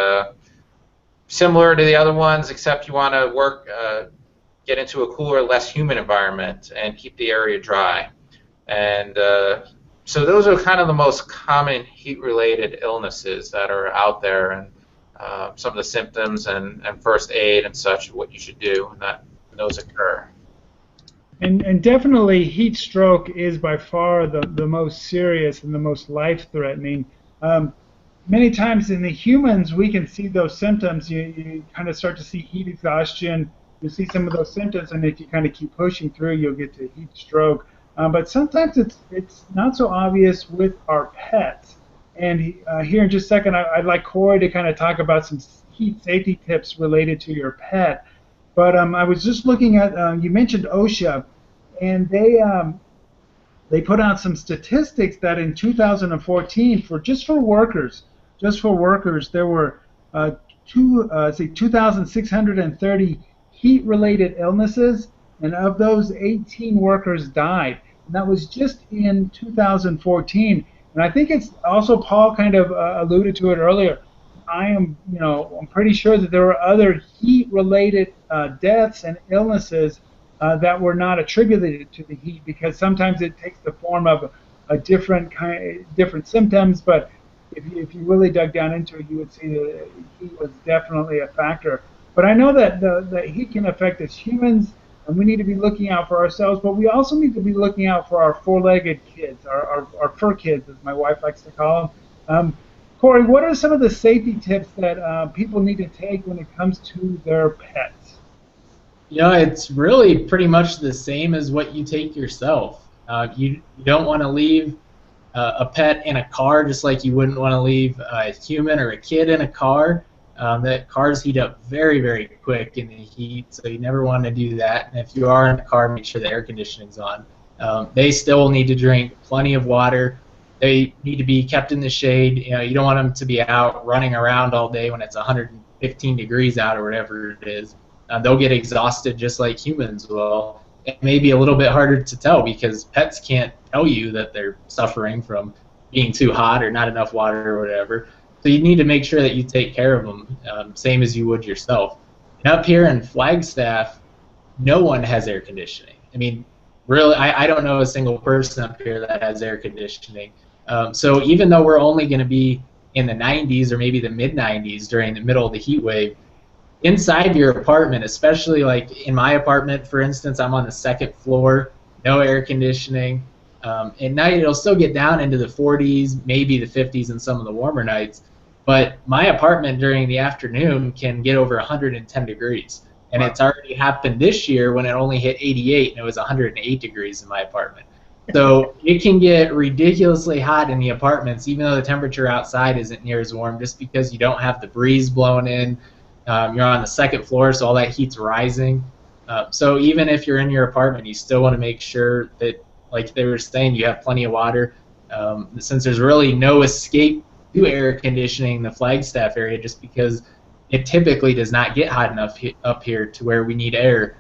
similar to the other ones, except you want to get into a cooler, less humid environment and keep the area dry. And so those are kind of the most common heat-related illnesses that are out there, and some of the symptoms and first aid and such, what you should do when those occur. And definitely heat stroke is by far the most serious and the most life-threatening. Many times in the humans, we can see those symptoms. You kind of start to see heat exhaustion. You see some of those symptoms, and if you kind of keep pushing through, you'll get to heat stroke. But sometimes it's not so obvious with our pets. And here in just a second, I'd like Corey to kind of talk about some heat safety tips related to your pet. But I was just looking at, you mentioned OSHA, and they put out some statistics that in 2014, just for workers, there were 2,630 heat-related illnesses, and of those, 18 workers died. And that was just in 2014. And I think it's also, Paul kind of alluded to it earlier, I'm pretty sure that there were other heat-related deaths and illnesses that were not attributed to the heat, because sometimes it takes the form of a different symptoms. But if you really dug down into it, you would see that heat was definitely a factor. But I know that the heat can affect us humans, and we need to be looking out for ourselves. But we also need to be looking out for our four-legged kids, our fur kids, as my wife likes to call them. Corey, what are some of the safety tips that people need to take when it comes to their pets? It's really pretty much the same as what you take yourself. You don't want to leave a pet in a car, just like you wouldn't want to leave a human or a kid in a car. That cars heat up very, very quick in the heat, so you never want to do that. And if you are in a car, make sure the air conditioning's on. They still need to drink plenty of water. They need to be kept in the shade. You don't want them to be out running around all day when it's 100 15 degrees out or whatever it is, they'll get exhausted just like humans will. It may be a little bit harder to tell because pets can't tell you that they're suffering from being too hot or not enough water or whatever. So you need to make sure that you take care of them, same as you would yourself. And up here in Flagstaff, no one has air conditioning. I mean, really, I don't know a single person up here that has air conditioning. So even though we're only going to be in the 90s or maybe the mid 90s during the middle of the heat wave, inside your apartment, especially like in my apartment, for instance, I'm on the second floor, no air conditioning. At night, it'll still get down into the 40s, maybe the 50s in some of the warmer nights. But my apartment during the afternoon can get over 110 degrees. And it's already happened this year when it only hit 88 and it was 108 degrees in my apartment. So it can get ridiculously hot in the apartments, even though the temperature outside isn't near as warm, just because you don't have the breeze blowing in. You're on the second floor, so all that heat's rising. So even if you're in your apartment, you still want to make sure that, like they were saying, you have plenty of water. Since there's really no escape to air conditioning in the Flagstaff area, just because it typically does not get hot enough up here to where we need air.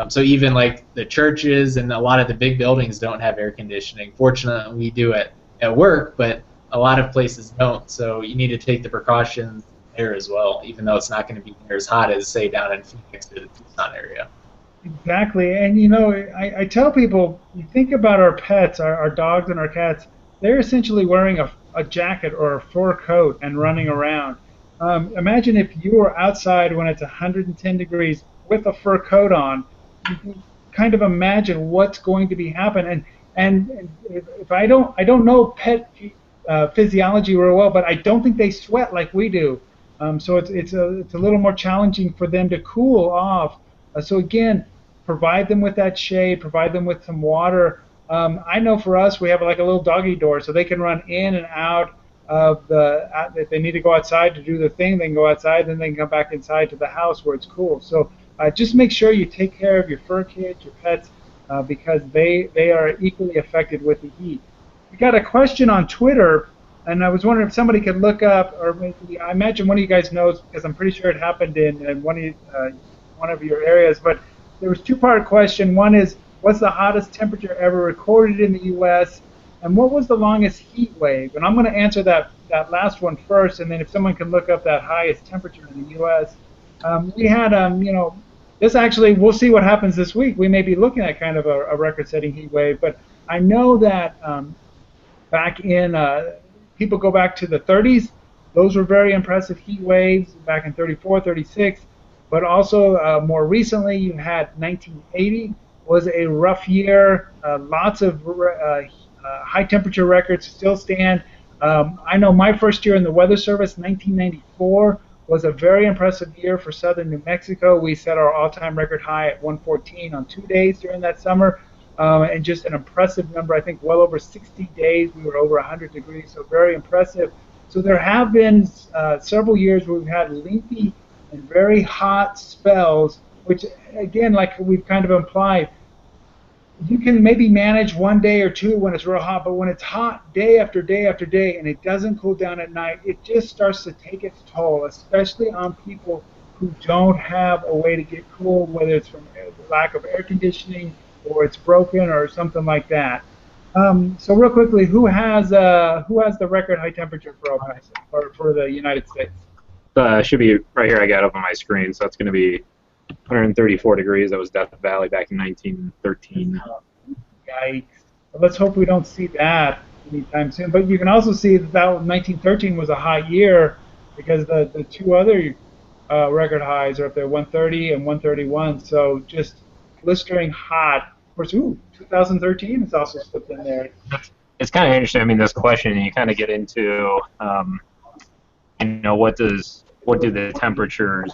So even like the churches and a lot of the big buildings don't have air conditioning. Fortunately, we do it at work, but a lot of places don't. So you need to take the precautions there as well, even though it's not going to be near as hot as, say, down in Phoenix or the Tucson area. Exactly. And, I tell people, you think about our pets, our dogs and our cats, they're essentially wearing a jacket or a fur coat and running around. Imagine if you were outside when it's 110 degrees with a fur coat on. You can kind of imagine what's going to be happening. And if I don't know pet physiology real well, but I don't think they sweat like we do. So it's a little more challenging for them to cool off. So again, provide them with that shade, provide them with some water. I know for us, we have like a little doggy door, so they can run in and out of if they need to go outside to do the thing, they can go outside, then they can come back inside to the house where it's cool. So just make sure you take care of your fur kids, your pets, because they are equally affected with the heat. We got a question on Twitter, and I was wondering if somebody could look up, or maybe I imagine one of you guys knows because I'm pretty sure it happened in one of your areas. But there was two-part question. One is, what's the hottest temperature ever recorded in the U.S., and what was the longest heat wave? And I'm going to answer that last one first, and then if someone can look up that highest temperature in the U.S. We had, this actually, we'll see what happens this week. We may be looking at kind of a record-setting heat wave, but I know that back in, people go back to the 30s. Those were very impressive heat waves back in 34, 36. But also more recently, you had 1980 was a rough year. Lots of high temperature records still stand. I know my first year in the Weather Service, 1994, was a very impressive year for southern New Mexico. We set our all-time record high at 114 on 2 days during that summer. And just an impressive number. I think well over 60 days we were over 100 degrees, so very impressive. So there have been several years where we've had lengthy and very hot spells, which again, like we've kind of implied, you can maybe manage 1 day or two when it's real hot, but when it's hot day after day after day and it doesn't cool down at night, it just starts to take its toll, especially on people who don't have a way to get cool, whether it's from lack of air conditioning or it's broken or something like that. So real quickly, who has the record high temperature for El Paso or for the United States? Should be right here. I got it up on my screen, so it's going to be 134 degrees. That was Death Valley back in 1913. Yikes! Well, let's hope we don't see that anytime soon. But you can also see that 1913 was a hot year because the two other record highs are up there, 130 and 131. So just blistering hot. Of course, 2013 is also slipped in there. It's kind of interesting. I mean, this question, you kind of get into, what do the temperatures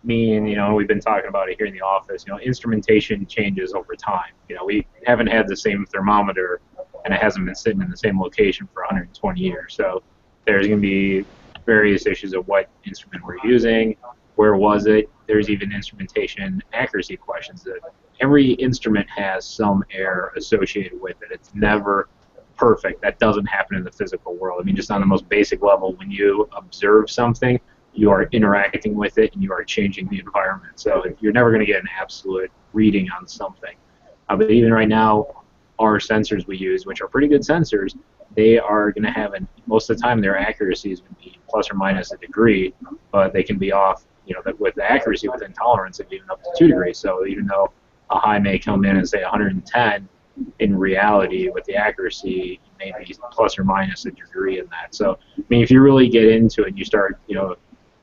mean? We've been talking about it here in the office. Instrumentation changes over time. We haven't had the same thermometer, and it hasn't been sitting in the same location for 120 years. So there's going to be various issues of what instrument we're using, where was it. There's even instrumentation accuracy questions. That every instrument has some error associated with it. It's never perfect. That doesn't happen in the physical world. I mean, just on the most basic level, when you observe something, you are interacting with it and you are changing the environment. So you're never going to get an absolute reading on something. But even right now, our sensors we use, which are pretty good sensors, they are going to have, most of the time their accuracy is going to be plus or minus a degree, but they can be off, with the accuracy within tolerance of even up to 2 degrees. So even though a high may come in and say 110, in reality, with the accuracy, maybe plus or minus a degree in that. So, I mean, if you really get into it and you start,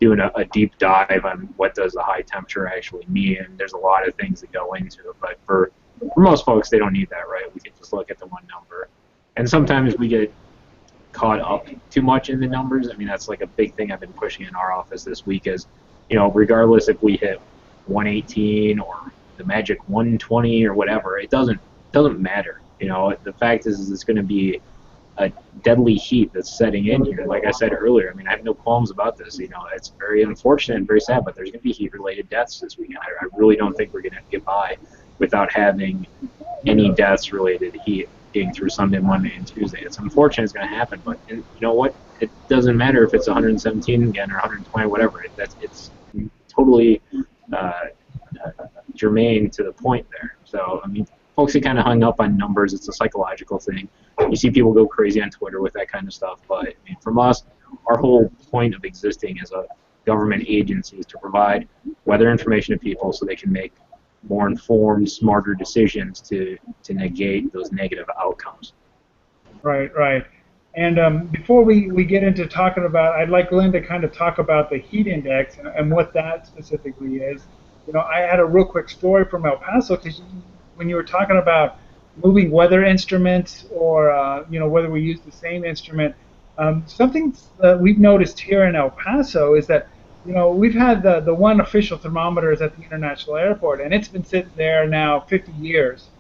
doing a deep dive on what does a high temperature actually mean, and there's a lot of things that go into it. But for most folks, they don't need that, right? We can just look at the one number. And sometimes we get caught up too much in the numbers. I mean, that's like a big thing I've been pushing in our office this week is, regardless if we hit 118 or the magic 120 or whatever, it doesn't matter. The fact is it's going to be a deadly heat that's setting in here. Like I said earlier, I mean, I have no qualms about this. It's very unfortunate and very sad, but there's going to be heat-related deaths this weekend. I really don't think we're going to get by without having any deaths related to heat being through Sunday, Monday, and Tuesday. It's unfortunate it's going to happen, but you know what? It doesn't matter if it's 117 again or 120, whatever. It's totally germane to the point there. So, I mean, folks get kind of hung up on numbers. It's a psychological thing. You see people go crazy on Twitter with that kind of stuff. But I mean, from us, our whole point of existing as a government agency is to provide weather information to people so they can make more informed, smarter decisions to negate those negative outcomes. Right. And before we get into talking about, I'd like Glenn to kind of talk about the heat index and what that specifically is. I had a real quick story from El Paso because when you were talking about moving weather instruments or whether we use the same instrument, something that we've noticed here in El Paso is that we've had the one official thermometer is at the International Airport, and it's been sitting there now 50 years.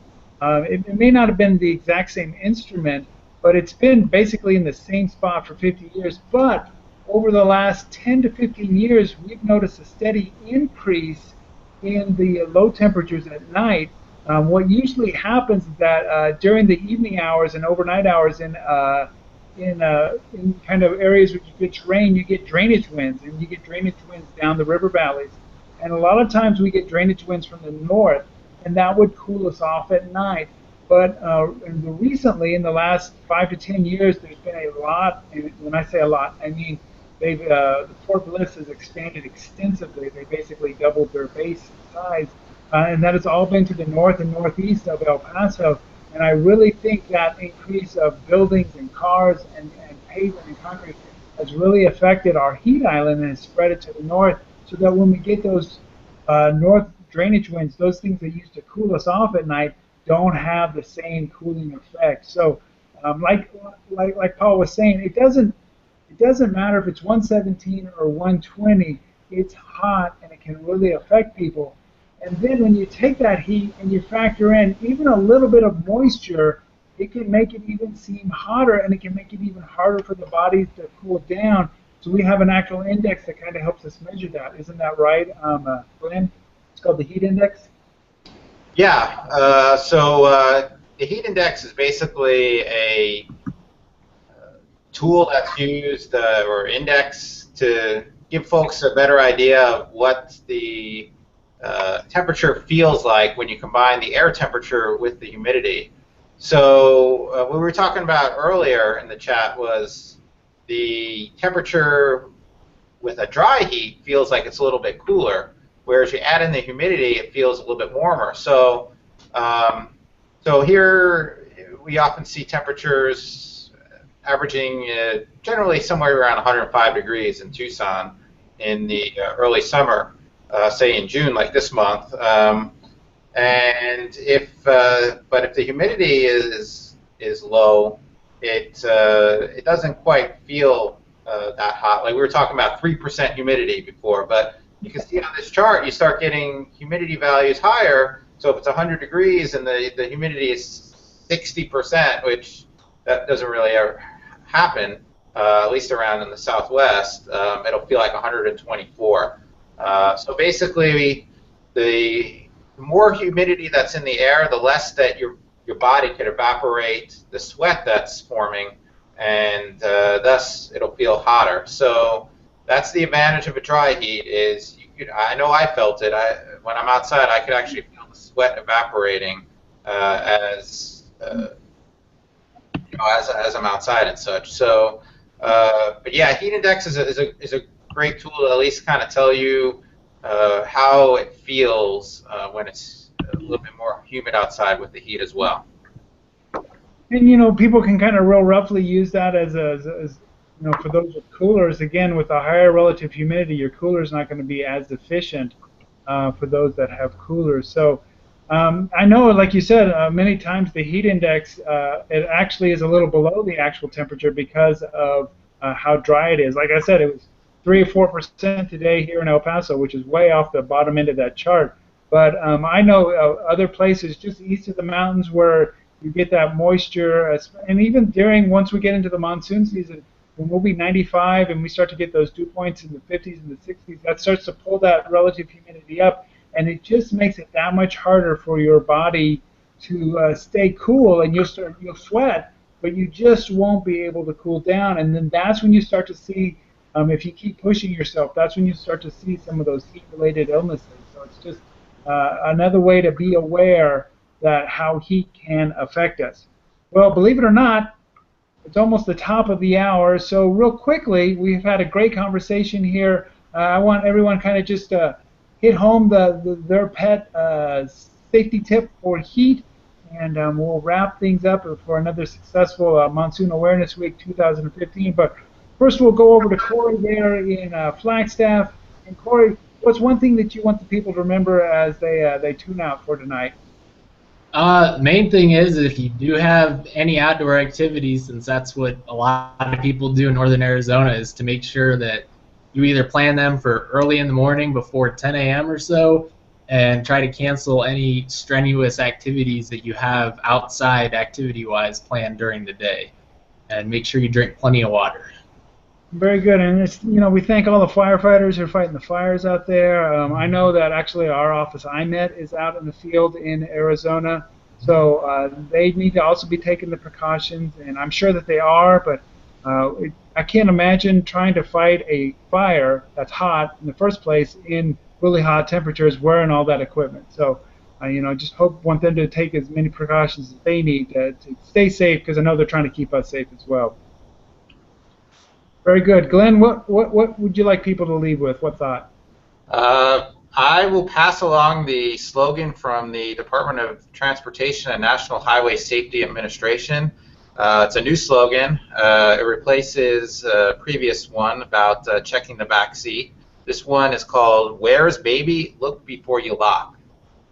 It may not have been the exact same instrument, but it's been basically in the same spot for 50 years. But over the last 10 to 15 years, we've noticed a steady increase in the low temperatures at night. What usually happens is that during the evening hours and overnight hours in kind of areas where you get terrain, you get drainage winds, and you get drainage winds down the river valleys. And a lot of times we get drainage winds from the north, and that would cool us off at night. But recently, in the last 5 to 10 years, there's been a lot, and when I say a lot, I mean Fort Bliss has expanded extensively. They basically doubled their base size, and that has all been to the north and northeast of El Paso. And I really think that increase of buildings and cars and pavement and concrete has really affected our heat island and has spread it to the north, so that when we get those north drainage winds, those things that used to cool us off at night don't have the same cooling effect. So like Paul was saying, it doesn't matter if it's 117 or 120, it's hot and it can really affect people. And then when you take that heat and you factor in even a little bit of moisture, it can make it even seem hotter, and it can make it even harder for the bodies to cool down. So we have an actual index that kind of helps us measure that. Isn't that right, Glenn? It's called the heat index? Yeah. So the heat index is basically a tool that's used or index to give folks a better idea of what the temperature feels like when you combine the air temperature with the humidity. So what we were talking about earlier in the chat was the temperature with a dry heat feels like it's a little bit cooler, whereas you add in the humidity, it feels a little bit warmer. So, so here we often see temperatures averaging generally somewhere around 105 degrees in Tucson in the early summer. Say in June, like this month, and but if the humidity is low, it doesn't quite feel that hot. Like we were talking about 3% humidity before, but you can see on this chart, you start getting humidity values higher. So if it's 100 degrees and the humidity is 60%, which that doesn't really ever happen, at least around in the Southwest, it'll feel like 124. So basically, the more humidity that's in the air, the less that your body can evaporate the sweat that's forming, and thus it'll feel hotter. So that's the advantage of a dry heat. Is I know I felt it. When I'm outside, I could actually feel the sweat evaporating as I'm outside and such. So, but yeah, heat index is a great tool to at least kind of tell you how it feels when it's a little bit more humid outside with the heat as well. And people can kind of real roughly use that as for those with coolers. Again, with a higher relative humidity, your cooler is not going to be as efficient for those that have coolers. So I know, like you said, many times the heat index it actually is a little below the actual temperature because of how dry it is. Like I said, it was 3 or 4% today here in El Paso, which is way off the bottom end of that chart. But I know other places just east of the mountains where you get that moisture, and even once we get into the monsoon season, when we'll be 95 and we start to get those dew points in the 50s and the 60s, that starts to pull that relative humidity up, and it just makes it that much harder for your body to stay cool, and you'll sweat, but you just won't be able to cool down, and then that's when you start to see, if you keep pushing yourself, that's when you start to see some of those heat-related illnesses. So it's just another way to be aware that how heat can affect us. Well, believe it or not, it's almost the top of the hour, so real quickly, we've had a great conversation here. I want everyone kind of just hit home their pet safety tip for heat, and we'll wrap things up for another successful Monsoon Awareness Week 2015. But first, we'll go over to Corey there in Flagstaff. And Corey, what's one thing that you want the people to remember as they tune out for tonight? Main thing is, if you do have any outdoor activities, since that's what a lot of people do in northern Arizona, is to make sure that you either plan them for early in the morning before 10 a.m. or so, and try to cancel any strenuous activities that you have outside activity-wise planned during the day, and make sure you drink plenty of water. Very good, and it's, we thank all the firefighters who are fighting the fires out there. I know that actually our office, IMET, is out in the field in Arizona, so they need to also be taking the precautions, and I'm sure that they are, but I can't imagine trying to fight a fire that's hot in the first place in really hot temperatures wearing all that equipment. So, just want them to take as many precautions as they need to stay safe, because I know they're trying to keep us safe as well. Very good. Glenn, what would you like people to leave with? What thought? I will pass along the slogan from the Department of Transportation and National Highway Safety Administration. It's a new slogan. It replaces a previous one about checking the back seat. This one is called, "Where's Baby? Look before you lock."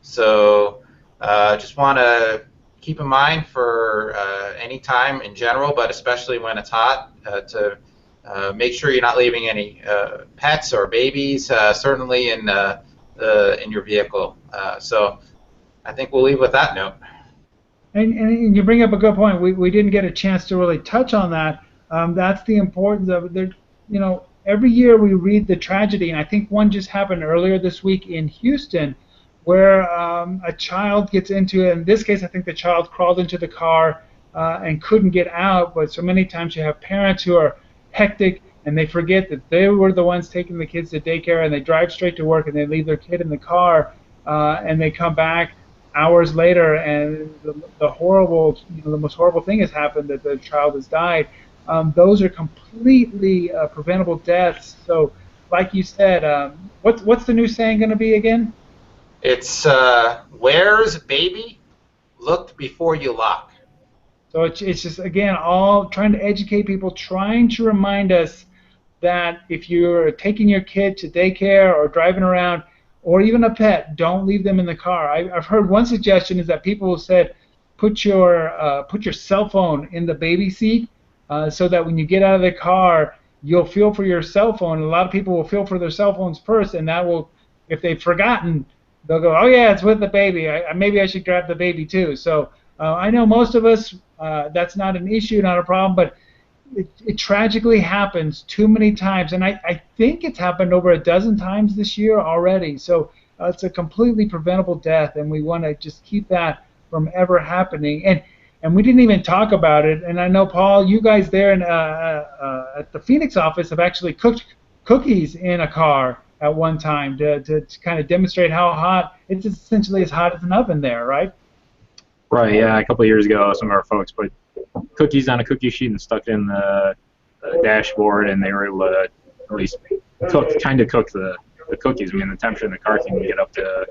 So just want to keep in mind for any time in general, but especially when it's hot, to make sure you're not leaving any pets or babies, certainly in your vehicle. So I think we'll leave with that note. And you bring up a good point. We didn't get a chance to really touch on that. That's the importance of it. Every year we read the tragedy, and I think one just happened earlier this week in Houston, where a child gets into it. In this case, I think the child crawled into the car and couldn't get out. But so many times you have parents who are hectic, and they forget that they were the ones taking the kids to daycare, and they drive straight to work, and they leave their kid in the car, and they come back hours later, and the horrible, the most horrible thing has happened, that the child has died. Those are completely preventable deaths. So, like you said, what's the new saying going to be again? It's "Where's Baby? Look before you lock." So it's just, again, all trying to educate people, trying to remind us that if you're taking your kid to daycare or driving around, or even a pet, don't leave them in the car. I've heard one suggestion is that people have said put your cell phone in the baby seat, so that when you get out of the car, you'll feel for your cell phone. A lot of people will feel for their cell phones first, and that will, if they've forgotten, they'll go, oh yeah, it's with the baby. Maybe I should grab the baby too. So I know most of us, that's not an issue, not a problem, but it tragically happens too many times, and I think it's happened over a dozen times this year already. So it's a completely preventable death, and we want to just keep that from ever happening. And we didn't even talk about it. And I know, Paul, you guys there at the Phoenix office have actually cooked cookies in a car at one time to kind of demonstrate how hot. It's essentially as hot as an oven there, right? Right, yeah. A couple of years ago, some of our folks put cookies on a cookie sheet and stuck it in the dashboard, and they were able to at least cook the cookies. I mean, the temperature in the car can get up to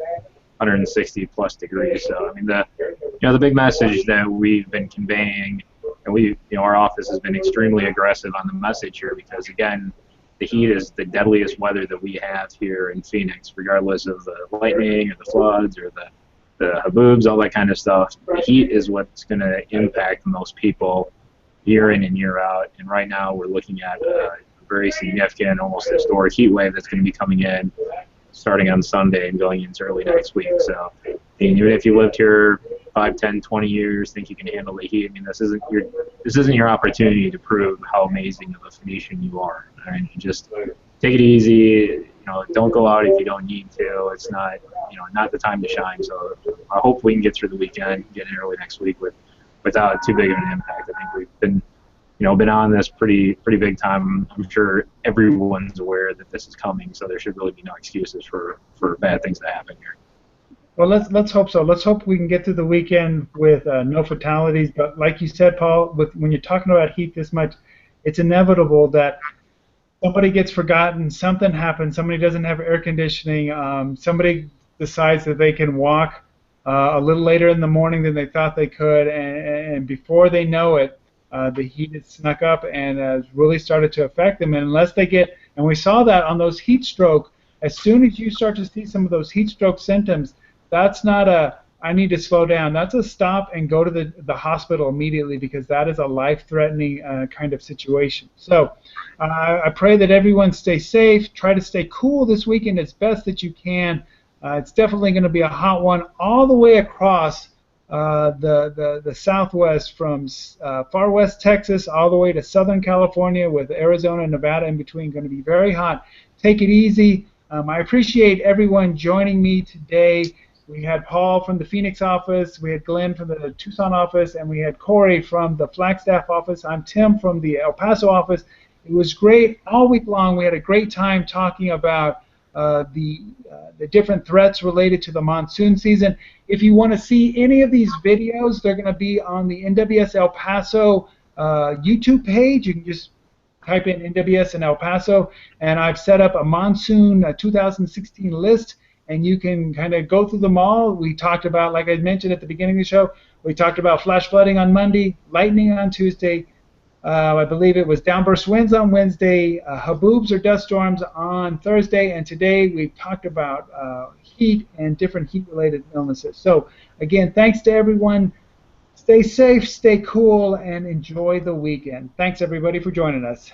160 plus degrees. So, I mean, the big message that we've been conveying, and our office has been extremely aggressive on the message here because, again, the heat is the deadliest weather that we have here in Phoenix, regardless of the lightning or the floods or the haboobs, all that kind of stuff. The heat is what's going to impact most people year in and year out. And right now we're looking at a very significant, almost historic heat wave that's going to be coming in starting on Sunday and going into early next week. So, I mean, even if you lived here 5, 10, 20 years, think you can handle the heat, I mean, this isn't your opportunity to prove how amazing of a Phoenician you are. I mean, just take it easy. Don't go out if you don't need to. It's not, not the time to shine. So I hope we can get through the weekend, get in early next week without too big of an impact. I think we've been on this pretty big time. I'm sure everyone's aware that this is coming, so there should really be no excuses for bad things to happen here. Well, let's hope so. Let's hope we can get through the weekend with no fatalities. But like you said, Paul, when you're talking about heat this much, it's inevitable that somebody gets forgotten, something happens, somebody doesn't have air conditioning, somebody decides that they can walk a little later in the morning than they thought they could, and before they know it, the heat has snuck up and has really started to affect them. And unless they and we saw that on those heat stroke, as soon as you start to see some of those heat stroke symptoms, that's not I need to slow down. That's a stop and go to the hospital immediately, because that is a life-threatening kind of situation. So I pray that everyone stays safe. Try to stay cool this weekend as best that you can. It's definitely going to be a hot one all the way across the Southwest, from far west Texas all the way to Southern California, with Arizona and Nevada in between. Going to be very hot. Take it easy. I appreciate everyone joining me today. We had Paul from the Phoenix office, we had Glenn from the Tucson office, and we had Corey from the Flagstaff office. I'm Tim from the El Paso office. It was great all week long. We had a great time talking about the different threats related to the monsoon season. If you want to see any of these videos, they're going to be on the NWS El Paso YouTube page. You can just type in NWS in El Paso, and I've set up a monsoon 2016 list, and you can kind of go through them all. We talked about, like I mentioned at the beginning of the show, we talked about flash flooding on Monday, lightning on Tuesday, I believe it was downburst winds on Wednesday, haboobs or dust storms on Thursday, and today we've talked about heat and different heat-related illnesses. So again, thanks to everyone. Stay safe, stay cool, and enjoy the weekend. Thanks everybody for joining us.